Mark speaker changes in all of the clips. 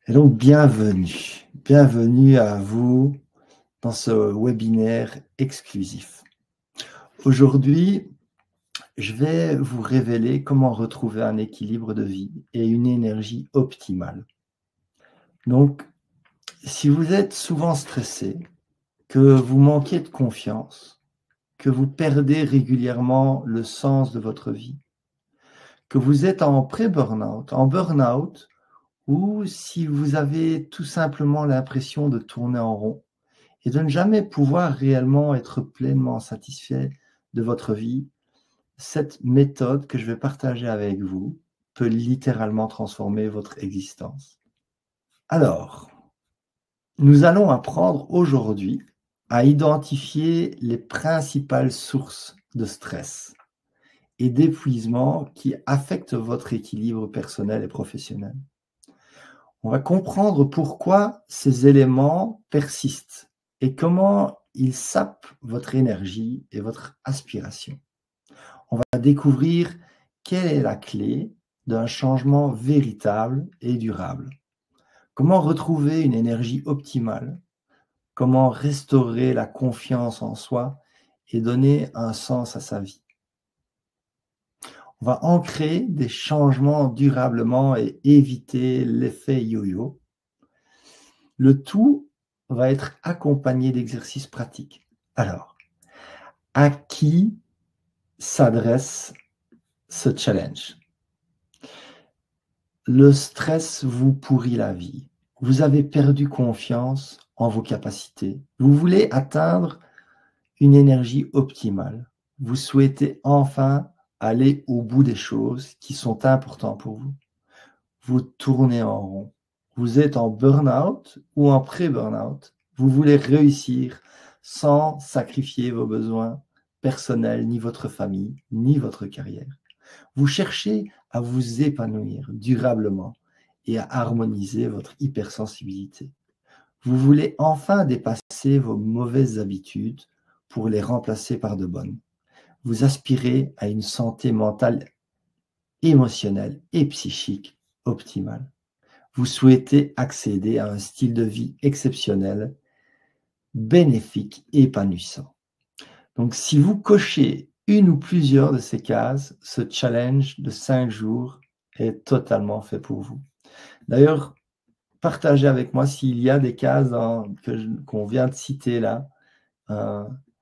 Speaker 1: Et donc, bienvenue à vous dans ce webinaire exclusif. Aujourd'hui, je vais vous révéler comment retrouver un équilibre de vie et une énergie optimale. Donc, si vous êtes souvent stressé, que vous manquez de confiance, que vous perdez régulièrement le sens de votre vie, que vous êtes en pré-burnout, en burn-out, ou si vous avez tout simplement l'impression de tourner en rond, et de ne jamais pouvoir réellement être pleinement satisfait de votre vie, cette méthode que je vais partager avec vous peut littéralement transformer votre existence. Alors, nous allons apprendre aujourd'hui à identifier les principales sources de stress et d'épuisement qui affectent votre équilibre personnel et professionnel. On va comprendre pourquoi ces éléments persistent et comment ils sapent votre énergie et votre aspiration. On va découvrir quelle est la clé d'un changement véritable et durable. Comment retrouver une énergie optimale, comment restaurer la confiance en soi et donner un sens à sa vie. On va ancrer des changements durablement et éviter l'effet yo-yo. Le tout va être accompagné d'exercices pratiques. Alors, à qui s'adresse ce challenge? Le stress vous pourrit la vie. Vous avez perdu confiance en vos capacités. Vous voulez atteindre une énergie optimale. Vous souhaitez enfin aller au bout des choses qui sont importantes pour vous. Vous tournez en rond. Vous êtes en burn-out ou en pré-burn-out. Vous voulez réussir sans sacrifier vos besoins personnels, ni votre famille, ni votre carrière. Vous cherchez à vous épanouir durablement et à harmoniser votre hypersensibilité. Vous voulez enfin dépasser vos mauvaises habitudes pour les remplacer par de bonnes. Vous aspirez à une santé mentale, émotionnelle et psychique optimale. Vous souhaitez accéder à un style de vie exceptionnel, bénéfique et épanouissant. Donc, si vous cochez une ou plusieurs de ces cases, ce challenge de 5 jours est totalement fait pour vous. D'ailleurs, partagez avec moi s'il y a des cases qu'on vient de citer là,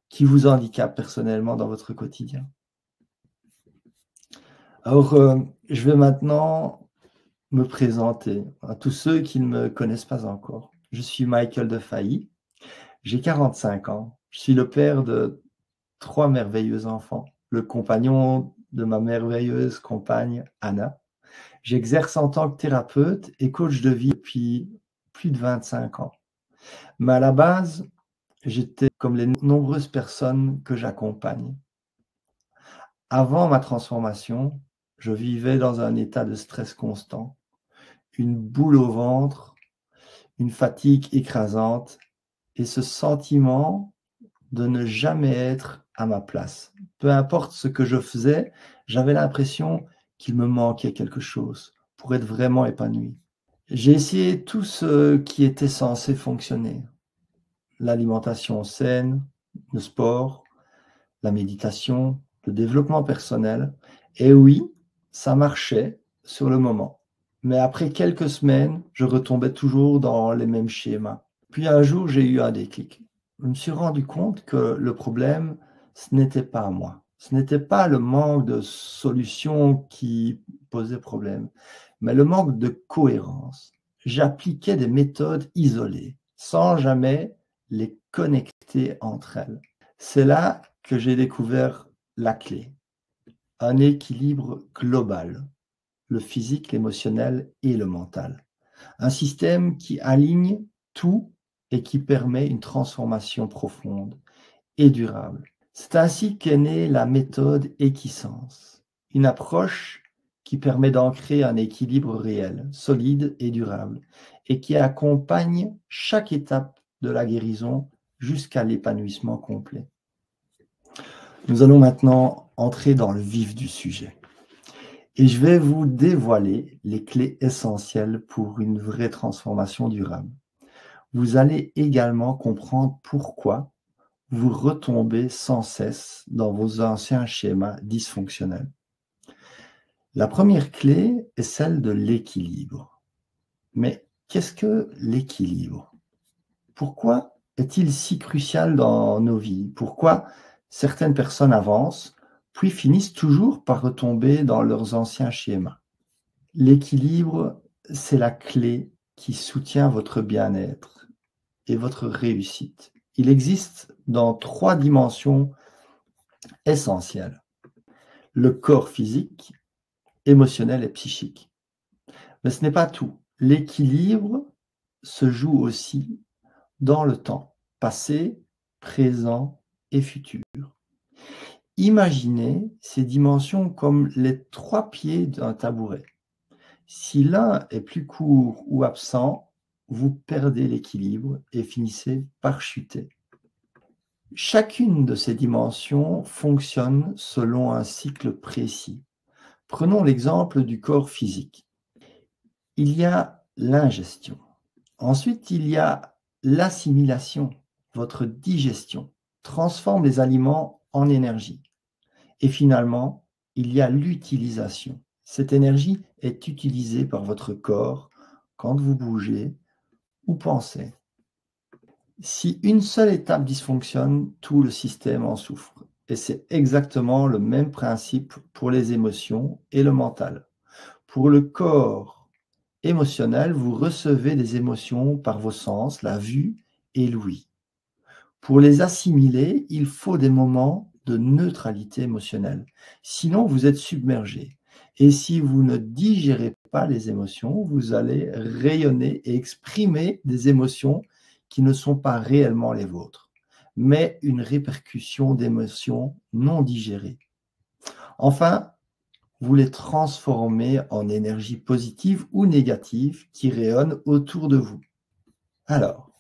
Speaker 1: qui vous handicapent personnellement dans votre quotidien. Alors, je vais maintenant me présenter à tous ceux qui ne me connaissent pas encore. Je suis Michael Defailly, j'ai 45 ans, je suis le père de 3 merveilleux enfants, le compagnon de ma merveilleuse compagne Anna. J'exerce en tant que thérapeute et coach de vie depuis plus de 25 ans. Mais à la base, j'étais comme les nombreuses personnes que j'accompagne. Avant ma transformation, je vivais dans un état de stress constant, une boule au ventre, une fatigue écrasante et ce sentiment de ne jamais être à ma place. Peu importe ce que je faisais, j'avais l'impression qu'il me manquait quelque chose pour être vraiment épanoui. J'ai essayé tout ce qui était censé fonctionner. L'alimentation saine, le sport, la méditation, le développement personnel. Et oui, ça marchait sur le moment. Mais après quelques semaines, je retombais toujours dans les mêmes schémas. Puis un jour, j'ai eu un déclic. Je me suis rendu compte que le problème, ce n'était pas moi. Ce n'était pas le manque de solutions qui posait problème, mais le manque de cohérence. J'appliquais des méthodes isolées, sans jamais les connecter entre elles. C'est là que j'ai découvert la clé, un équilibre global, le physique, l'émotionnel et le mental. Un système qui aligne tout et qui permet une transformation profonde et durable. C'est ainsi qu'est née la méthode Equisense, une approche qui permet d'ancrer un équilibre réel, solide et durable, et qui accompagne chaque étape de la guérison jusqu'à l'épanouissement complet. Nous allons maintenant entrer dans le vif du sujet. Et je vais vous dévoiler les clés essentielles pour une vraie transformation durable. Vous allez également comprendre pourquoi vous retombez sans cesse dans vos anciens schémas dysfonctionnels. La première clé est celle de l'équilibre. Mais qu'est-ce que l'équilibre? Pourquoi est-il si crucial dans nos vies? Pourquoi certaines personnes avancent, puis finissent toujours par retomber dans leurs anciens schémas? L'équilibre, c'est la clé qui soutient votre bien-être et votre réussite. Il existe dans 3 dimensions essentielles: le corps physique, émotionnel et psychique. Mais ce n'est pas tout. L'équilibre se joue aussi dans le temps, passé, présent et futur. Imaginez ces dimensions comme les 3 pieds d'un tabouret. Si l'un est plus court ou absent, vous perdez l'équilibre et finissez par chuter. Chacune de ces dimensions fonctionne selon un cycle précis. Prenons l'exemple du corps physique. Il y a l'ingestion. Ensuite, il y a l'assimilation. Votre digestion transforme les aliments en énergie. Et finalement, il y a l'utilisation. Cette énergie est utilisée par votre corps quand vous bougez ou pensez. Si une seule étape dysfonctionne, tout le système en souffre. Et c'est exactement le même principe pour les émotions et le mental. Pour le corps émotionnel, vous recevez des émotions par vos sens, la vue et l'ouïe. Pour les assimiler, il faut des moments de neutralité émotionnelle. Sinon, vous êtes submergé. Et si vous ne digérez pas les émotions, vous allez rayonner et exprimer des émotions qui ne sont pas réellement les vôtres, mais une répercussion d'émotions non digérées. Enfin, vous les transformez en énergie positive ou négative qui rayonne autour de vous. Alors,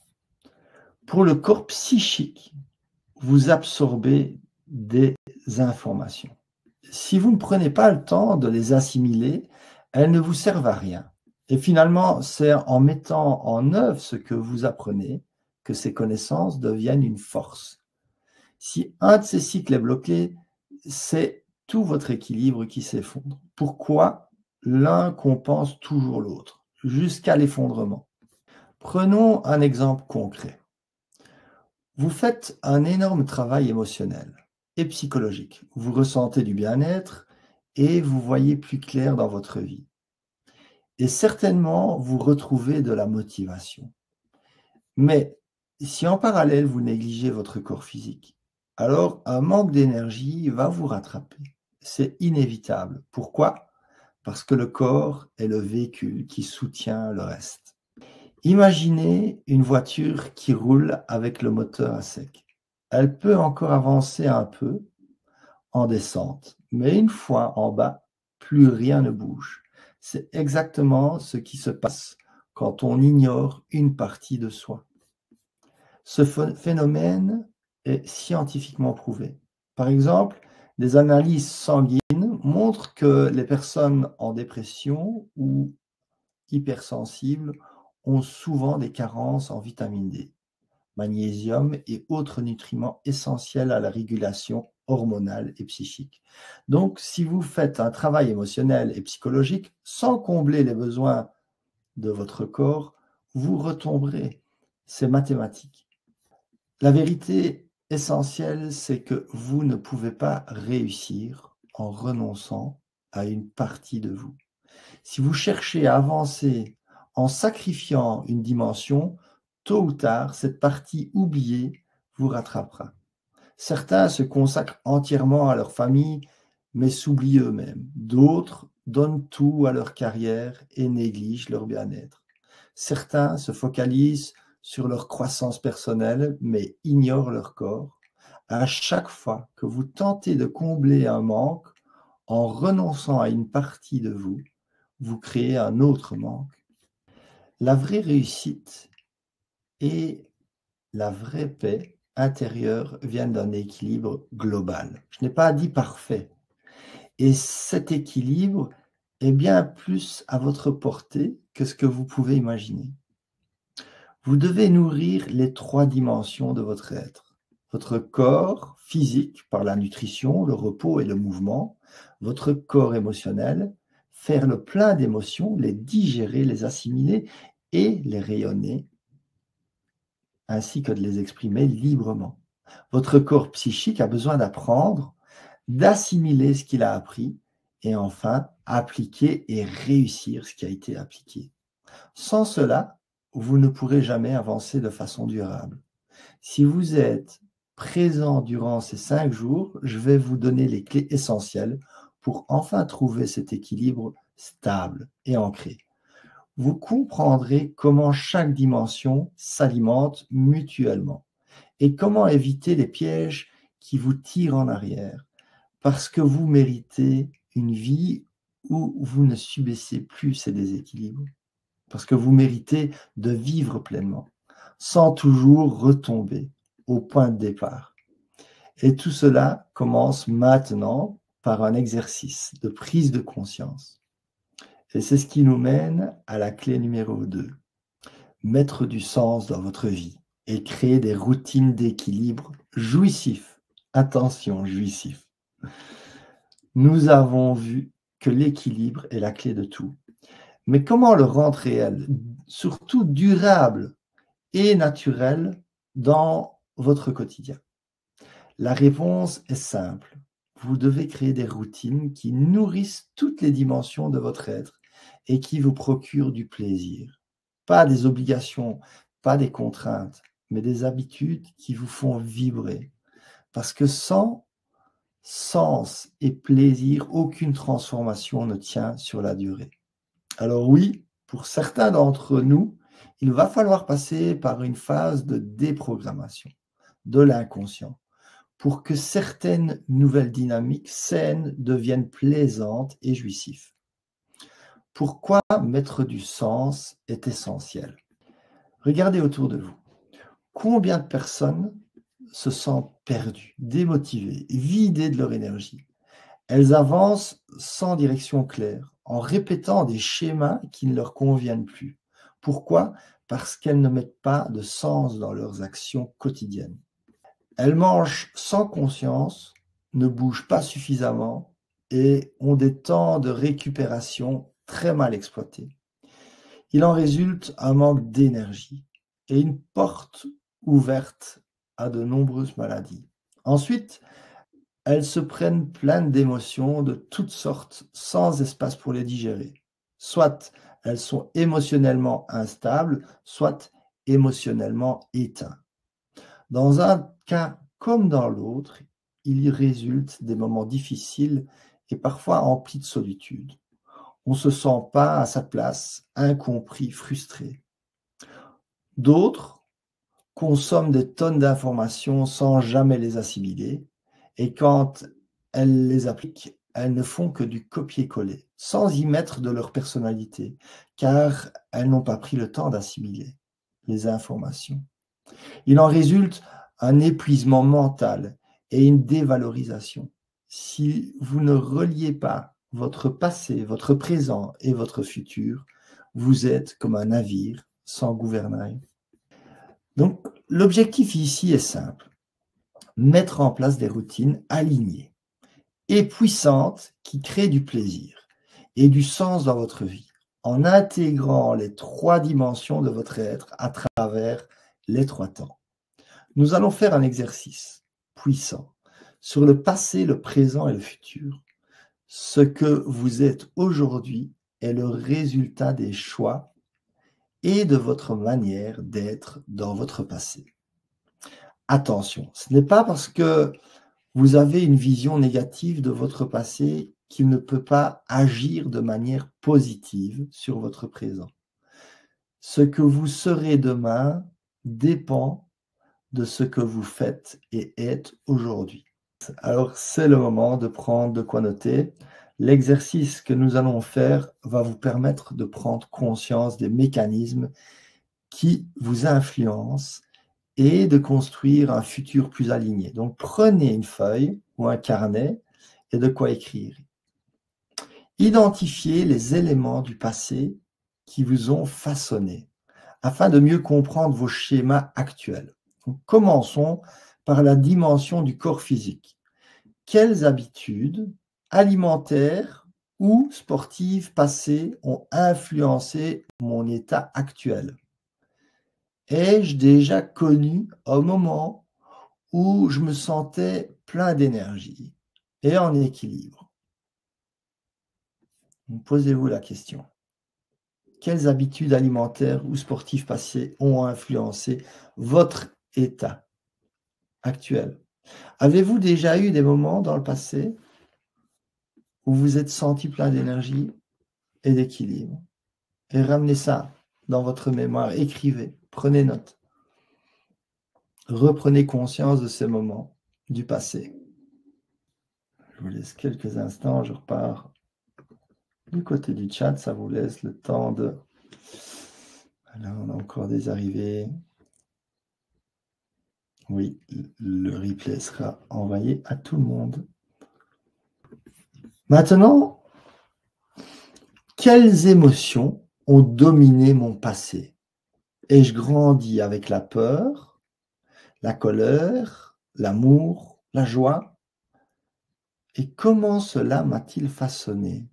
Speaker 1: pour le corps psychique, vous absorbez des informations. Si vous ne prenez pas le temps de les assimiler, elles ne vous servent à rien. Et finalement, c'est en mettant en œuvre ce que vous apprenez que ces connaissances deviennent une force. Si un de ces cycles est bloqué, c'est tout votre équilibre qui s'effondre. Pourquoi? L'un compense toujours l'autre, jusqu'à l'effondrement. Prenons un exemple concret. Vous faites un énorme travail émotionnel et psychologique. Vous ressentez du bien-être et vous voyez plus clair dans votre vie. Et certainement, vous retrouvez de la motivation. Mais si en parallèle, vous négligez votre corps physique, alors un manque d'énergie va vous rattraper. C'est inévitable. Pourquoi? Parce que le corps est le véhicule qui soutient le reste. Imaginez une voiture qui roule avec le moteur à sec. Elle peut encore avancer un peu en descente, mais une fois en bas, plus rien ne bouge. C'est exactement ce qui se passe quand on ignore une partie de soi. Ce phénomène est scientifiquement prouvé. Par exemple, des analyses sanguines montrent que les personnes en dépression ou hypersensibles ont souvent des carences en vitamine D, magnésium et autres nutriments essentiels à la régulation hormonale et psychique. Donc, si vous faites un travail émotionnel et psychologique sans combler les besoins de votre corps, vous retomberez. C'est mathématique. La vérité essentielle, c'est que vous ne pouvez pas réussir en renonçant à une partie de vous. Si vous cherchez à avancer en sacrifiant une dimension, tôt ou tard, cette partie oubliée vous rattrapera. Certains se consacrent entièrement à leur famille, mais s'oublient eux-mêmes. D'autres donnent tout à leur carrière et négligent leur bien-être. Certains se focalisent sur leur croissance personnelle, mais ignorent leur corps. À chaque fois que vous tentez de combler un manque en renonçant à une partie de vous, vous créez un autre manque. La vraie réussite et la vraie paix intérieure viennent d'un équilibre global. Je n'ai pas dit parfait. Et cet équilibre, est bien plus à votre portée que ce que vous pouvez imaginer. Vous devez nourrir les 3 dimensions de votre être. Votre corps physique par la nutrition, le repos et le mouvement, votre corps émotionnel, faire le plein d'émotions, les digérer, les assimiler et les rayonner, ainsi que de les exprimer librement. Votre corps psychique a besoin d'apprendre, d'assimiler ce qu'il a appris et enfin appliquer et réussir ce qui a été appliqué. Sans cela, vous ne pourrez jamais avancer de façon durable. Si vous êtes présent durant ces 5 jours, je vais vous donner les clés essentielles pour enfin trouver cet équilibre stable et ancré. Vous comprendrez comment chaque dimension s'alimente mutuellement et comment éviter les pièges qui vous tirent en arrière, parce que vous méritez une vie où vous ne subissez plus ces déséquilibres, parce que vous méritez de vivre pleinement, sans toujours retomber au point de départ. Et tout cela commence maintenant par un exercice de prise de conscience. Et c'est ce qui nous mène à la clé numéro 2. Mettre du sens dans votre vie et créer des routines d'équilibre jouissifs. Attention, jouissifs. Nous avons vu que l'équilibre est la clé de tout. Mais comment le rendre réel, surtout durable et naturel dans votre quotidien? La réponse est simple. Vous devez créer des routines qui nourrissent toutes les dimensions de votre être et qui vous procurent du plaisir. Pas des obligations, pas des contraintes, mais des habitudes qui vous font vibrer. Parce que sans sens et plaisir, aucune transformation ne tient sur la durée. Alors oui, pour certains d'entre nous, il va falloir passer par une phase de déprogrammation de l'inconscient pour que certaines nouvelles dynamiques saines deviennent plaisantes et jouissives. Pourquoi mettre du sens est essentiel? Regardez autour de vous. Combien de personnes se sentent perdues, démotivées, vidées de leur énergie? Elles avancent sans direction claire, en répétant des schémas qui ne leur conviennent plus. Pourquoi? Parce qu'elles ne mettent pas de sens dans leurs actions quotidiennes. Elles mangent sans conscience, ne bougent pas suffisamment et ont des temps de récupération très mal exploités. Il en résulte un manque d'énergie et une porte ouverte à de nombreuses maladies. Ensuite, elles se prennent plein d'émotions de toutes sortes sans espace pour les digérer. Soit elles sont émotionnellement instables, soit émotionnellement éteintes. Dans un cas comme dans l'autre, il y résulte des moments difficiles et parfois emplis de solitude. On ne se sent pas à sa place, incompris, frustré. D'autres consomment des tonnes d'informations sans jamais les assimiler, et quand elles les appliquent, elles ne font que du copier-coller, sans y mettre de leur personnalité, car elles n'ont pas pris le temps d'assimiler les informations. Il en résulte un épuisement mental et une dévalorisation. Si vous ne reliez pas votre passé, votre présent et votre futur, vous êtes comme un navire sans gouvernail. Donc, l'objectif ici est simple. Mettre en place des routines alignées et puissantes qui créent du plaisir et du sens dans votre vie, en intégrant les 3 dimensions de votre être à travers les 3 temps. Nous allons faire un exercice puissant sur le passé, le présent et le futur. Ce que vous êtes aujourd'hui est le résultat des choix et de votre manière d'être dans votre passé. Attention, ce n'est pas parce que vous avez une vision négative de votre passé qu'il ne peut pas agir de manière positive sur votre présent. Ce que vous serez demain dépend de ce que vous faites et êtes aujourd'hui. Alors, c'est le moment de prendre de quoi noter. L'exercice que nous allons faire va vous permettre de prendre conscience des mécanismes qui vous influencent et de construire un futur plus aligné. Donc, prenez une feuille ou un carnet et de quoi écrire. Identifiez les éléments du passé qui vous ont façonné, afin de mieux comprendre vos schémas actuels. Donc, commençons par la dimension du corps physique. Quelles habitudes alimentaires ou sportives passées ont influencé mon état actuel? Ai-je déjà connu un moment où je me sentais plein d'énergie et en équilibre? Posez-vous la question. Quelles habitudes alimentaires ou sportives passées ont influencé votre état actuel? Avez-vous déjà eu des moments dans le passé où vous vous êtes senti plein d'énergie et d'équilibre? Et ramenez ça dans votre mémoire, écrivez, prenez note. Reprenez conscience de ces moments du passé. Je vous laisse quelques instants, je repars du côté du chat, ça vous laisse le temps de... Là, on a encore des arrivées. Oui, le replay sera envoyé à tout le monde. Maintenant, quelles émotions ont dominé mon passé? Ai-je grandi avec la peur, la colère, l'amour, la joie? Et comment cela m'a-t-il façonné?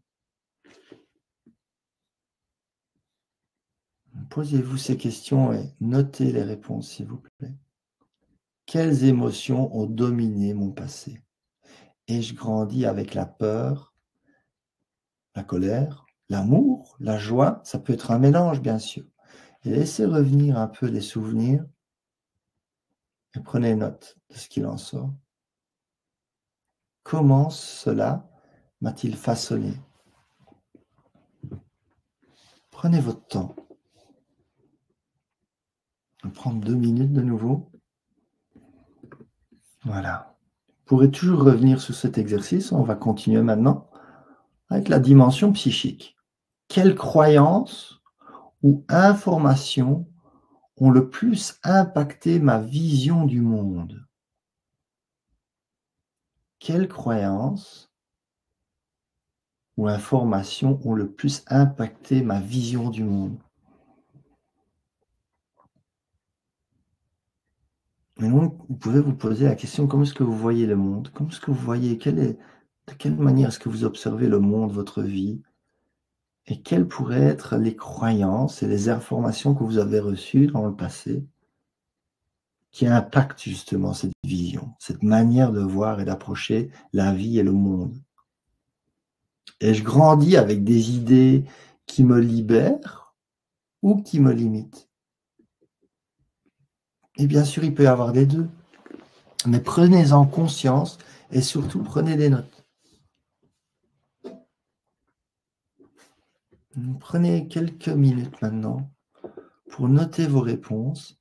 Speaker 1: Posez-vous ces questions et notez les réponses, s'il vous plaît. Quelles émotions ont dominé mon passé? Ai-je grandi avec la peur, la colère, l'amour, la joie? Ça peut être un mélange, bien sûr. Et laissez revenir un peu les souvenirs et prenez note de ce qu'il en sort. Comment cela m'a-t-il façonné? Prenez votre temps. On va prendre 2 minutes de nouveau. Voilà. Vous pourrez toujours revenir sur cet exercice. On va continuer maintenant avec la dimension psychique. Quelles croyances ou informations ont le plus impacté ma vision du monde? Quelles croyances ou informations ont le plus impacté ma vision du monde? Et donc, vous pouvez vous poser la question, comment est-ce que vous voyez le monde? Comment est-ce que vous voyez, de quelle manière est-ce que vous observez le monde, votre vie? Et quelles pourraient être les croyances et les informations que vous avez reçues dans le passé qui impactent justement cette vision, cette manière de voir et d'approcher la vie et le monde? Et je grandis avec des idées qui me libèrent ou qui me limitent? Et bien sûr, il peut y avoir des deux. Mais prenez-en conscience et surtout prenez des notes. Prenez quelques minutes maintenant pour noter vos réponses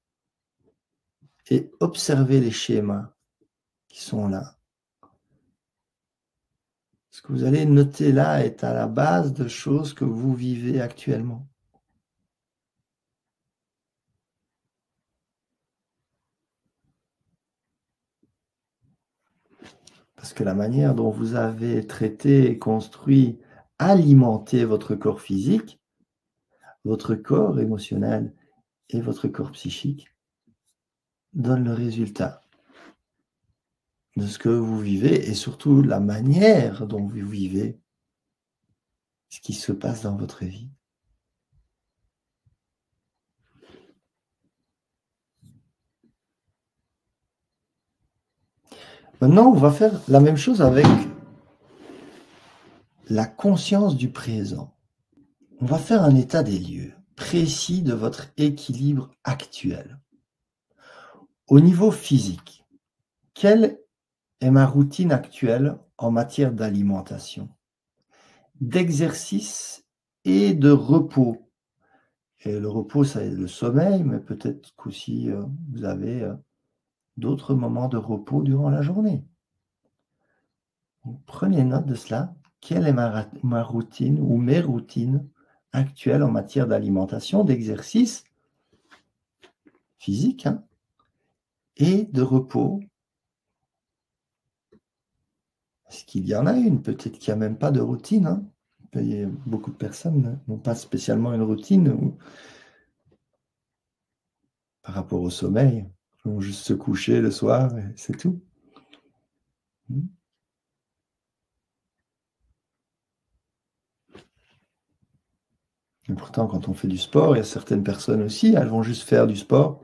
Speaker 1: et observer les schémas qui sont là. Ce que vous allez noter là est à la base de choses que vous vivez actuellement. Parce que la manière dont vous avez traité, construit, alimenté votre corps physique, votre corps émotionnel et votre corps psychique donne le résultat de ce que vous vivez et surtout la manière dont vous vivez ce qui se passe dans votre vie. Maintenant, on va faire la même chose avec la conscience du présent. On va faire un état des lieux précis de votre équilibre actuel. Au niveau physique, quelle est ma routine actuelle en matière d'alimentation, d'exercice et de repos? Et le repos, c'est le sommeil, mais peut-être qu'aussi vous avez d'autres moments de repos durant la journée. Donc, prenez note de cela. Quelle est ma routine ou mes routines actuelles en matière d'alimentation, d'exercice physique et de repos? Est-ce qu'il y en a une? Peut-être qu'il n'y a même pas de routine. Et beaucoup de personnes n'ont pas spécialement une routine par rapport au sommeil. Ils vont juste se coucher le soir et c'est tout. Et pourtant, quand on fait du sport, il y a certaines personnes aussi, elles vont juste faire du sport.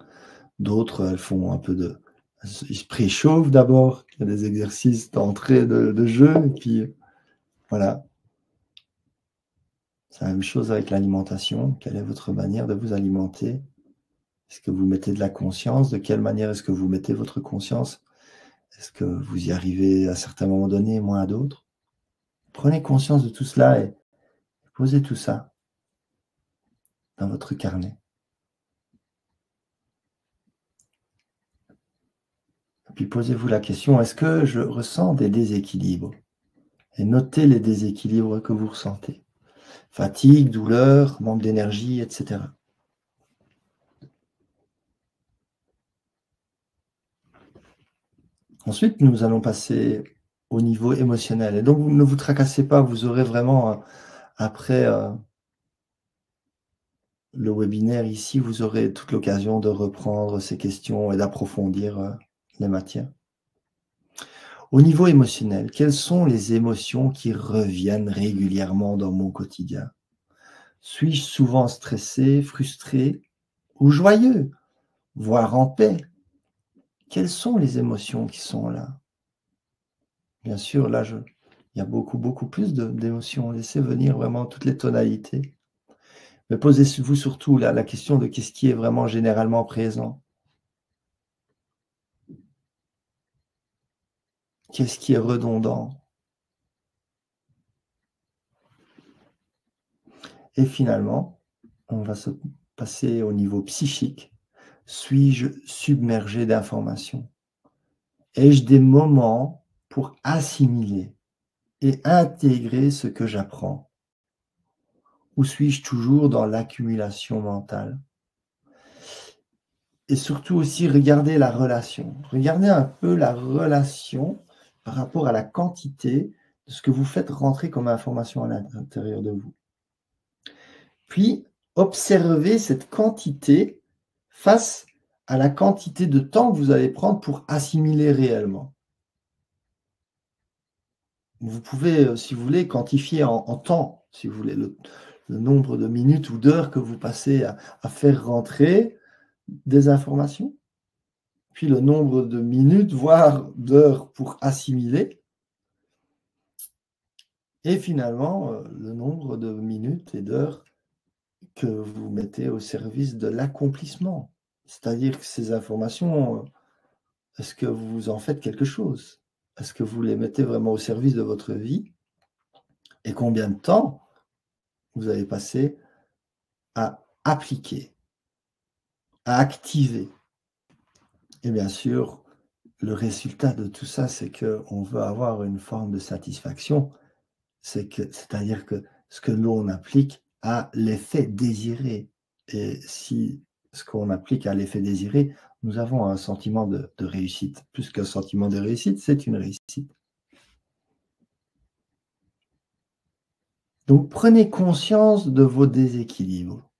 Speaker 1: D'autres, elles font un peu de... Ils se préchauffent d'abord. Il y a des exercices d'entrée de jeu. Et puis, voilà. C'est la même chose avec l'alimentation. Quelle est votre manière de vous alimenter? Est-ce que vous mettez de la conscience? De quelle manière est-ce que vous mettez votre conscience? Est-ce que vous y arrivez à certains moments donnés, moins à d'autres? Prenez conscience de tout cela et posez tout ça dans votre carnet. Et puis posez-vous la question, est-ce que je ressens des déséquilibres? Et notez les déséquilibres que vous ressentez. Fatigue, douleur, manque d'énergie, etc. Ensuite, nous allons passer au niveau émotionnel. Et donc, ne vous tracassez pas, vous aurez vraiment, après le webinaire ici, vous aurez toute l'occasion de reprendre ces questions et d'approfondir les matières. Au niveau émotionnel, quelles sont les émotions qui reviennent régulièrement dans mon quotidien? Suis-je souvent stressé, frustré ou joyeux, voire en paix? Quelles sont les émotions qui sont là? Bien sûr, là, il y a beaucoup plus d'émotions. Laissez venir vraiment toutes les tonalités. Mais posez-vous surtout la question de qu'est-ce qui est vraiment généralement présent? Qu'est-ce qui est redondant? Et finalement, on va se passer au niveau psychique. Suis-je submergé d'informations? Ai-je des moments pour assimiler et intégrer ce que j'apprends? Ou suis-je toujours dans l'accumulation mentale? Et surtout aussi, regardez la relation. Regardez un peu la relation par rapport à la quantité de ce que vous faites rentrer comme information à l'intérieur de vous. Puis, observez cette quantité face à la quantité de temps que vous allez prendre pour assimiler réellement. Vous pouvez, si vous voulez, quantifier en temps, si vous voulez, le nombre de minutes ou d'heures que vous passez à faire rentrer des informations, puis le nombre de minutes, voire d'heures pour assimiler, et finalement, le nombre de minutes et d'heures que vous mettez au service de l'accomplissement. C'est-à-dire que ces informations, est-ce que vous en faites quelque chose? Est-ce que vous les mettez vraiment au service de votre vie? Et combien de temps vous avez passé à appliquer, à activer? Et bien sûr, le résultat de tout ça, c'est qu'on veut avoir une forme de satisfaction. C'est-à-dire que ce que l'on applique a l'effet désiré. Et si ce qu'on applique a l'effet désiré, nous avons un sentiment de réussite. Plus qu'un sentiment de réussite, c'est une réussite. Donc prenez conscience de vos déséquilibres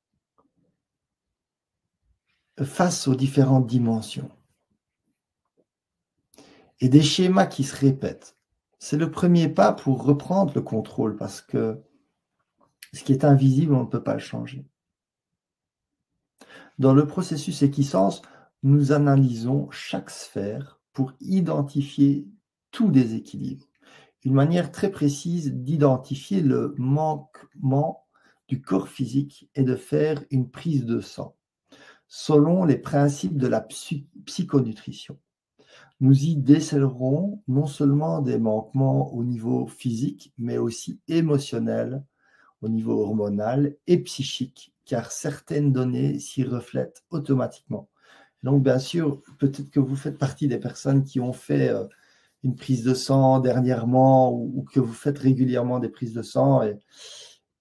Speaker 1: face aux différentes dimensions et des schémas qui se répètent. C'est le premier pas pour reprendre le contrôle parce que ce qui est invisible, on ne peut pas le changer. Dans le processus équisance, nous analysons chaque sphère pour identifier tout déséquilibre. Une manière très précise d'identifier le manquement du corps physique et de faire une prise de sang, selon les principes de la psychonutrition. Nous y décèlerons non seulement des manquements au niveau physique, mais aussi émotionnel, au niveau hormonal et psychique, car certaines données s'y reflètent automatiquement. Donc, bien sûr, peut-être que vous faites partie des personnes qui ont fait une prise de sang dernièrement ou que vous faites régulièrement des prises de sang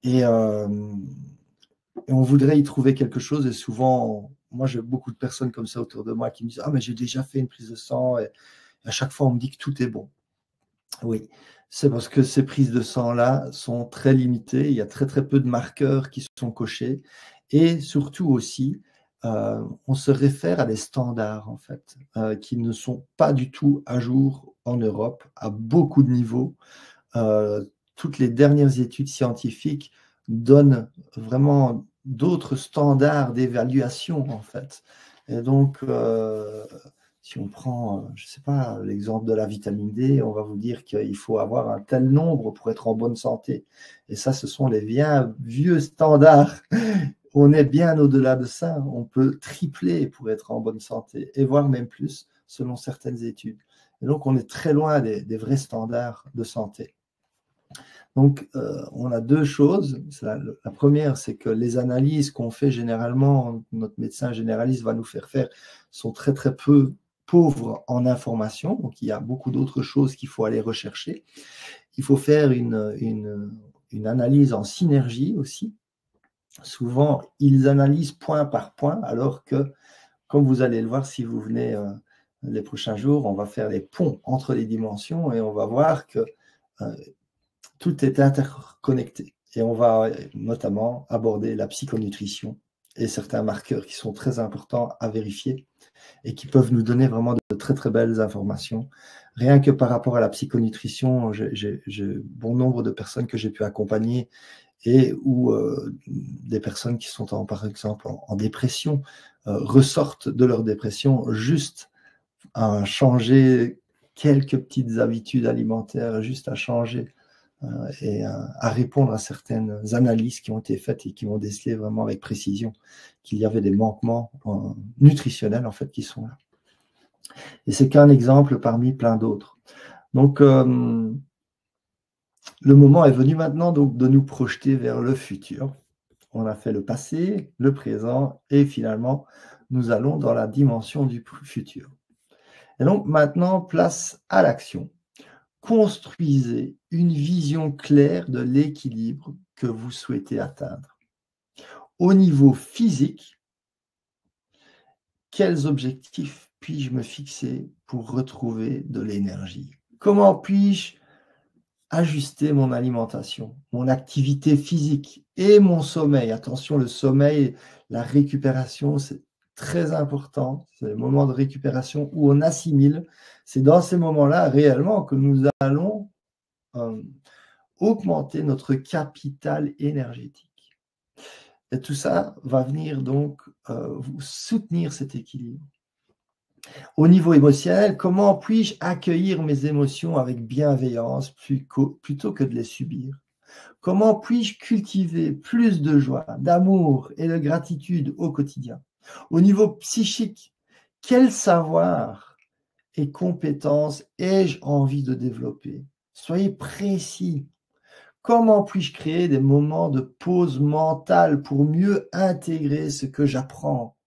Speaker 1: et on voudrait y trouver quelque chose. Et souvent, moi, j'ai beaucoup de personnes comme ça autour de moi qui me disent « Ah, mais j'ai déjà fait une prise de sang. » Et à chaque fois, on me dit que tout est bon. Oui, C'est parce que ces prises de sang-là sont très limitées. Il y a très, très peu de marqueurs qui sont cochés. Et surtout aussi, on se réfère à des standards, en fait, qui ne sont pas du tout à jour en Europe, à beaucoup de niveaux. Toutes les dernières études scientifiques donnent vraiment d'autres standards d'évaluation, en fait. Et donc, si on prend, je ne sais pas, l'exemple de la vitamine D, on va vous dire qu'il faut avoir un tel nombre pour être en bonne santé. Et ça, ce sont les vieux standards. On est bien au-delà de ça. On peut tripler pour être en bonne santé, et voire même plus, selon certaines études. Et donc, on est très loin des vrais standards de santé. Donc, on a deux choses. La première, c'est que les analyses qu'on fait généralement, notre médecin généraliste va nous faire faire, sont très, très peu pauvres en information. Donc, il y a beaucoup d'autres choses qu'il faut aller rechercher. Il faut faire une analyse en synergie aussi. Souvent, ils analysent point par point, alors que, comme vous allez le voir si vous venez les prochains jours, on va faire les ponts entre les dimensions et on va voir que tout est interconnecté. Et on va notamment aborder la psychonutrition et certains marqueurs qui sont très importants à vérifier et qui peuvent nous donner vraiment de très, très belles informations. Rien que par rapport à la psychonutrition, j'ai bon nombre de personnes que j'ai pu accompagner et où des personnes qui sont, par exemple, en dépression ressortent de leur dépression juste à changer quelques petites habitudes alimentaires, juste à changer et à répondre à certaines analyses qui ont été faites et qui ont décelé vraiment avec précision qu'il y avait des manquements nutritionnels en fait qui sont là. Et c'est qu'un exemple parmi plein d'autres. Donc, le moment est venu maintenant donc, de nous projeter vers le futur. On a fait le passé, le présent et finalement, nous allons dans la dimension du futur. Et donc maintenant, place à l'action. Construisez une vision claire de l'équilibre que vous souhaitez atteindre. Au niveau physique, quels objectifs puis-je me fixer pour retrouver de l'énergie? Comment puis-je ajuster mon alimentation, mon activité physique et mon sommeil? Attention, le sommeil, la récupération, c'est très important. C'est le moment de récupération où on assimile. C'est dans ces moments-là réellement que nous allons augmenter notre capital énergétique. Et tout ça va venir donc vous soutenir cet équilibre. Au niveau émotionnel, comment puis-je accueillir mes émotions avec bienveillance plutôt que de les subir? Comment puis-je cultiver plus de joie, d'amour et de gratitude au quotidien? Au niveau psychique, quel savoir et compétences ai-je envie de développer? Soyez précis. Comment puis-je créer des moments de pause mentale pour mieux intégrer ce que j'apprends?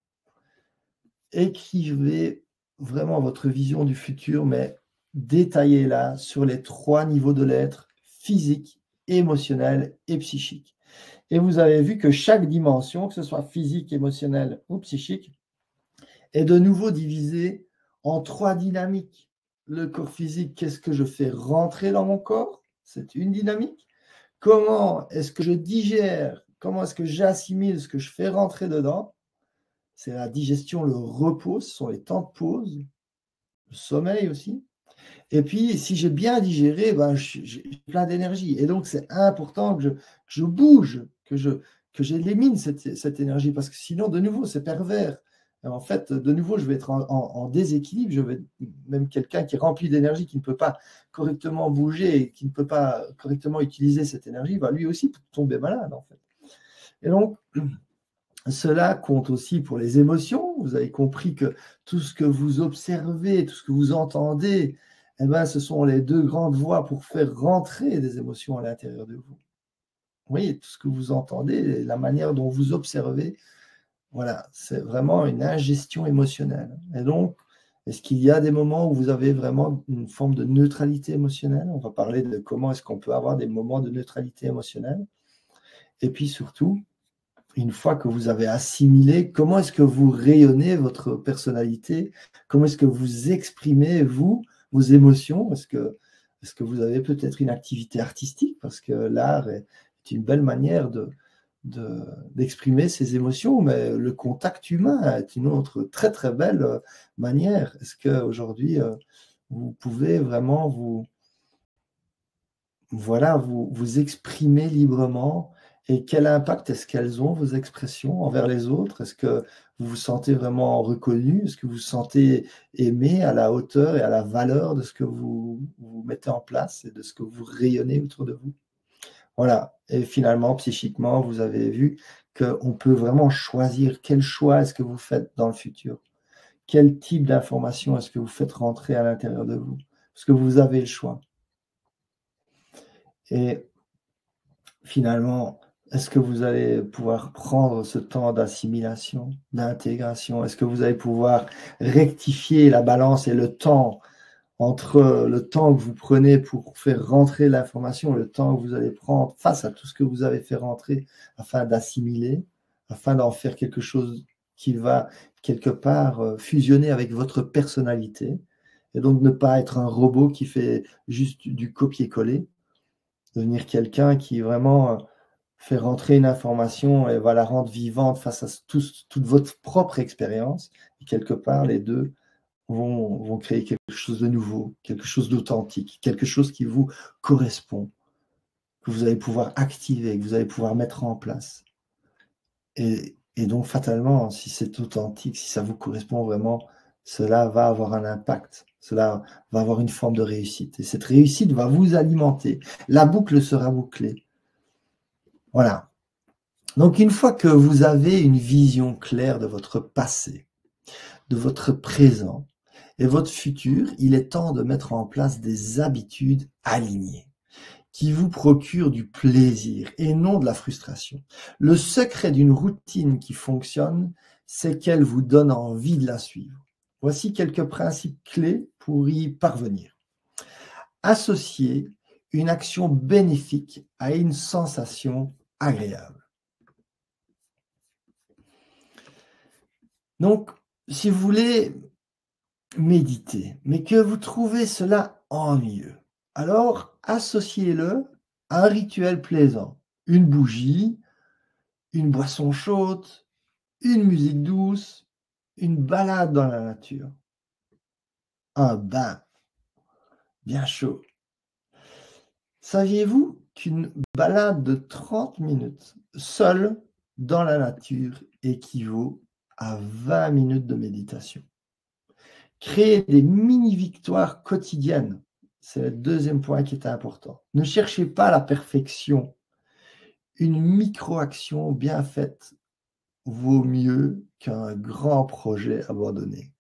Speaker 1: Écrivez vraiment votre vision du futur, mais détaillez-la sur les 3 niveaux de l'être, physique, émotionnel et psychique. Et vous avez vu que chaque dimension, que ce soit physique, émotionnelle ou psychique, est de nouveau divisée en 3 dynamiques. Le corps physique, qu'est-ce que je fais rentrer dans mon corps? C'est une dynamique. Comment est-ce que je digère? Comment est-ce que j'assimile ce que je fais rentrer dedans? C'est la digestion, le repos, ce sont les temps de pause, le sommeil aussi. Et puis, si j'ai bien digéré, j'ai plein d'énergie. Et donc, c'est important que je bouge, que j'élimine cette énergie, parce que sinon, de nouveau, c'est pervers. Et en fait, de nouveau, je vais être en déséquilibre. Je vais être même quelqu'un qui est rempli d'énergie, qui ne peut pas correctement bouger et qui ne peut pas correctement utiliser cette énergie, va lui aussi tomber malade, en fait. Et donc, cela compte aussi pour les émotions. Vous avez compris que tout ce que vous observez, tout ce que vous entendez, eh ben, ce sont les 2 grandes voies pour faire rentrer des émotions à l'intérieur de vous. Vous voyez, tout ce que vous entendez, la manière dont vous observez, voilà, c'est vraiment une ingestion émotionnelle. Et donc, est-ce qu'il y a des moments où vous avez vraiment une forme de neutralité émotionnelle? On va parler de comment est-ce qu'on peut avoir des moments de neutralité émotionnelle. Et puis surtout, une fois que vous avez assimilé, comment est-ce que vous rayonnez votre personnalité? Comment est-ce que vous exprimez, vous, vos émotions? Est-ce Est-ce que vous avez peut-être une activité artistique? Parce que l'art est une belle manière d'exprimer ses émotions, mais le contact humain est une autre très très belle manière. Est-ce qu'aujourd'hui, vous pouvez vraiment vous exprimer librement? Et quel impact est-ce qu'elles ont, vos expressions, envers les autres? Est-ce que vous vous sentez vraiment reconnu? Est-ce que vous vous sentez aimé, à la hauteur et à la valeur de ce que vous mettez en place et de ce que vous rayonnez autour de vous? Voilà. Et finalement, psychiquement, vous avez vu qu'on peut vraiment choisir quel choix est-ce que vous faites dans le futur. Quel type d'information est-ce que vous faites rentrer à l'intérieur de vous? Parce que vous avez le choix. Et finalement, est-ce que vous allez pouvoir prendre ce temps d'assimilation, d'intégration? Est-ce que vous allez pouvoir rectifier la balance et le temps entre le temps que vous prenez pour faire rentrer l'information, le temps que vous allez prendre face à tout ce que vous avez fait rentrer afin d'assimiler, afin d'en faire quelque chose qui va quelque part fusionner avec votre personnalité, et donc ne pas être un robot qui fait juste du copier-coller, devenir quelqu'un qui vraiment fait rentrer une information et va la rendre vivante face à toute votre propre expérience. Et quelque part, les deux vont créer quelque chose de nouveau, quelque chose d'authentique, quelque chose qui vous correspond, que vous allez pouvoir activer, que vous allez pouvoir mettre en place. Et donc, fatalement, si c'est authentique, si ça vous correspond vraiment, cela va avoir un impact, cela va avoir une forme de réussite. Et cette réussite va vous alimenter. La boucle sera bouclée. Voilà. Donc, une fois que vous avez une vision claire de votre passé, de votre présent et votre futur, il est temps de mettre en place des habitudes alignées qui vous procurent du plaisir et non de la frustration. Le secret d'une routine qui fonctionne, c'est qu'elle vous donne envie de la suivre. Voici quelques principes clés pour y parvenir. Associer une action bénéfique à une sensation agréable. Donc, si vous voulez méditer, mais que vous trouvez cela ennuyeux, alors associez-le à un rituel plaisant. Une bougie, une boisson chaude, une musique douce, une balade dans la nature, un bain bien chaud. Saviez-vous qu'une balade de 30 minutes seule dans la nature équivaut à 20 minutes de méditation? Créer des mini-victoires quotidiennes, c'est le deuxième point qui est important. Ne cherchez pas la perfection. Une micro-action bien faite vaut mieux qu'un grand projet abandonné.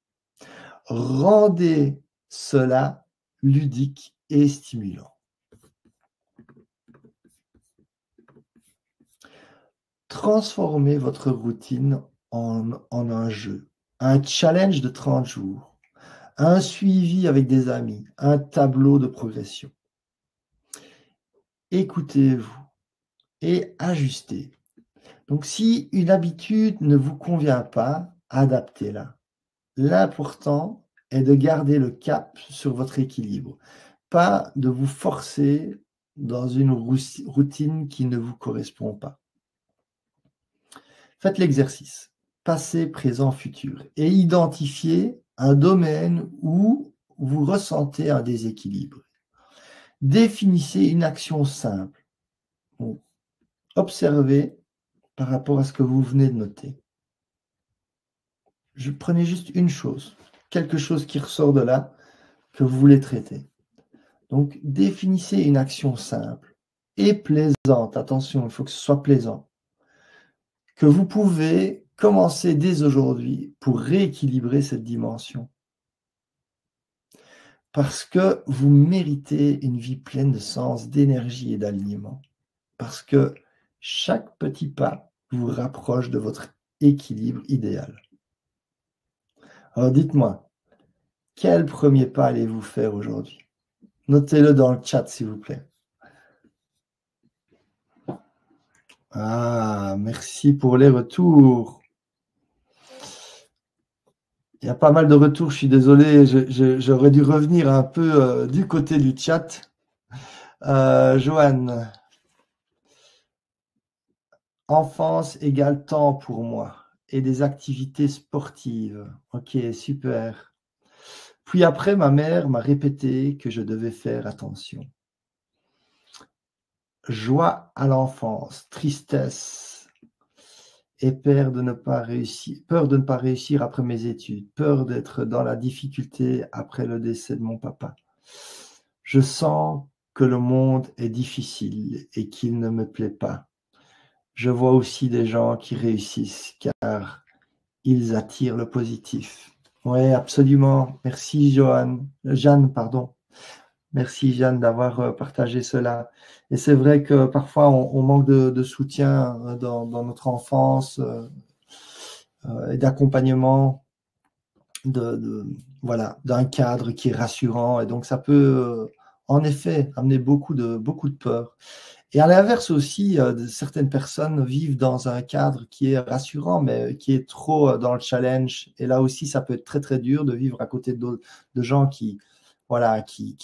Speaker 1: Rendez cela ludique et stimulant. Transformez votre routine en un jeu, un challenge de 30 jours, un suivi avec des amis, un tableau de progression. Écoutez-vous et ajustez. Donc, si une habitude ne vous convient pas, adaptez-la. L'important est de garder le cap sur votre équilibre, pas de vous forcer dans une routine qui ne vous correspond pas. Faites l'exercice, passé, présent, futur, et identifiez un domaine où vous ressentez un déséquilibre. Définissez une action simple. Donc, observez par rapport à ce que vous venez de noter. Prenez juste une chose, quelque chose qui ressort de là, que vous voulez traiter. Donc, définissez une action simple et plaisante. Attention, il faut que ce soit plaisant. Que vous pouvez commencer dès aujourd'hui pour rééquilibrer cette dimension. Parce que vous méritez une vie pleine de sens, d'énergie et d'alignement. Parce que chaque petit pas vous rapproche de votre équilibre idéal. Alors dites-moi, quel premier pas allez-vous faire aujourd'hui? Notez-le dans le chat, s'il vous plaît. Ah, merci pour les retours. Il y a pas mal de retours, je suis désolé, j'aurais dû revenir un peu du côté du chat. Joanne, enfance égale temps pour moi et des activités sportives. Ok, super. Puis après, ma mère m'a répété que je devais faire attention. Joie à l'enfance, tristesse et peur de ne pas réussir après mes études, peur d'être dans la difficulté après le décès de mon papa. Je sens que le monde est difficile et qu'il ne me plaît pas. Je vois aussi des gens qui réussissent car ils attirent le positif. Oui, absolument. Merci, Jeanne, pardon. Merci, Jeanne, d'avoir partagé cela. Et c'est vrai que parfois, on manque de soutien dans notre enfance et d'accompagnement voilà, d'un cadre qui est rassurant. Et donc, ça peut, en effet, amener beaucoup de peur. Et à l'inverse aussi, certaines personnes vivent dans un cadre qui est rassurant, mais qui est trop dans le challenge. Et là aussi, ça peut être très, très dur de vivre à côté de gens voilà, qui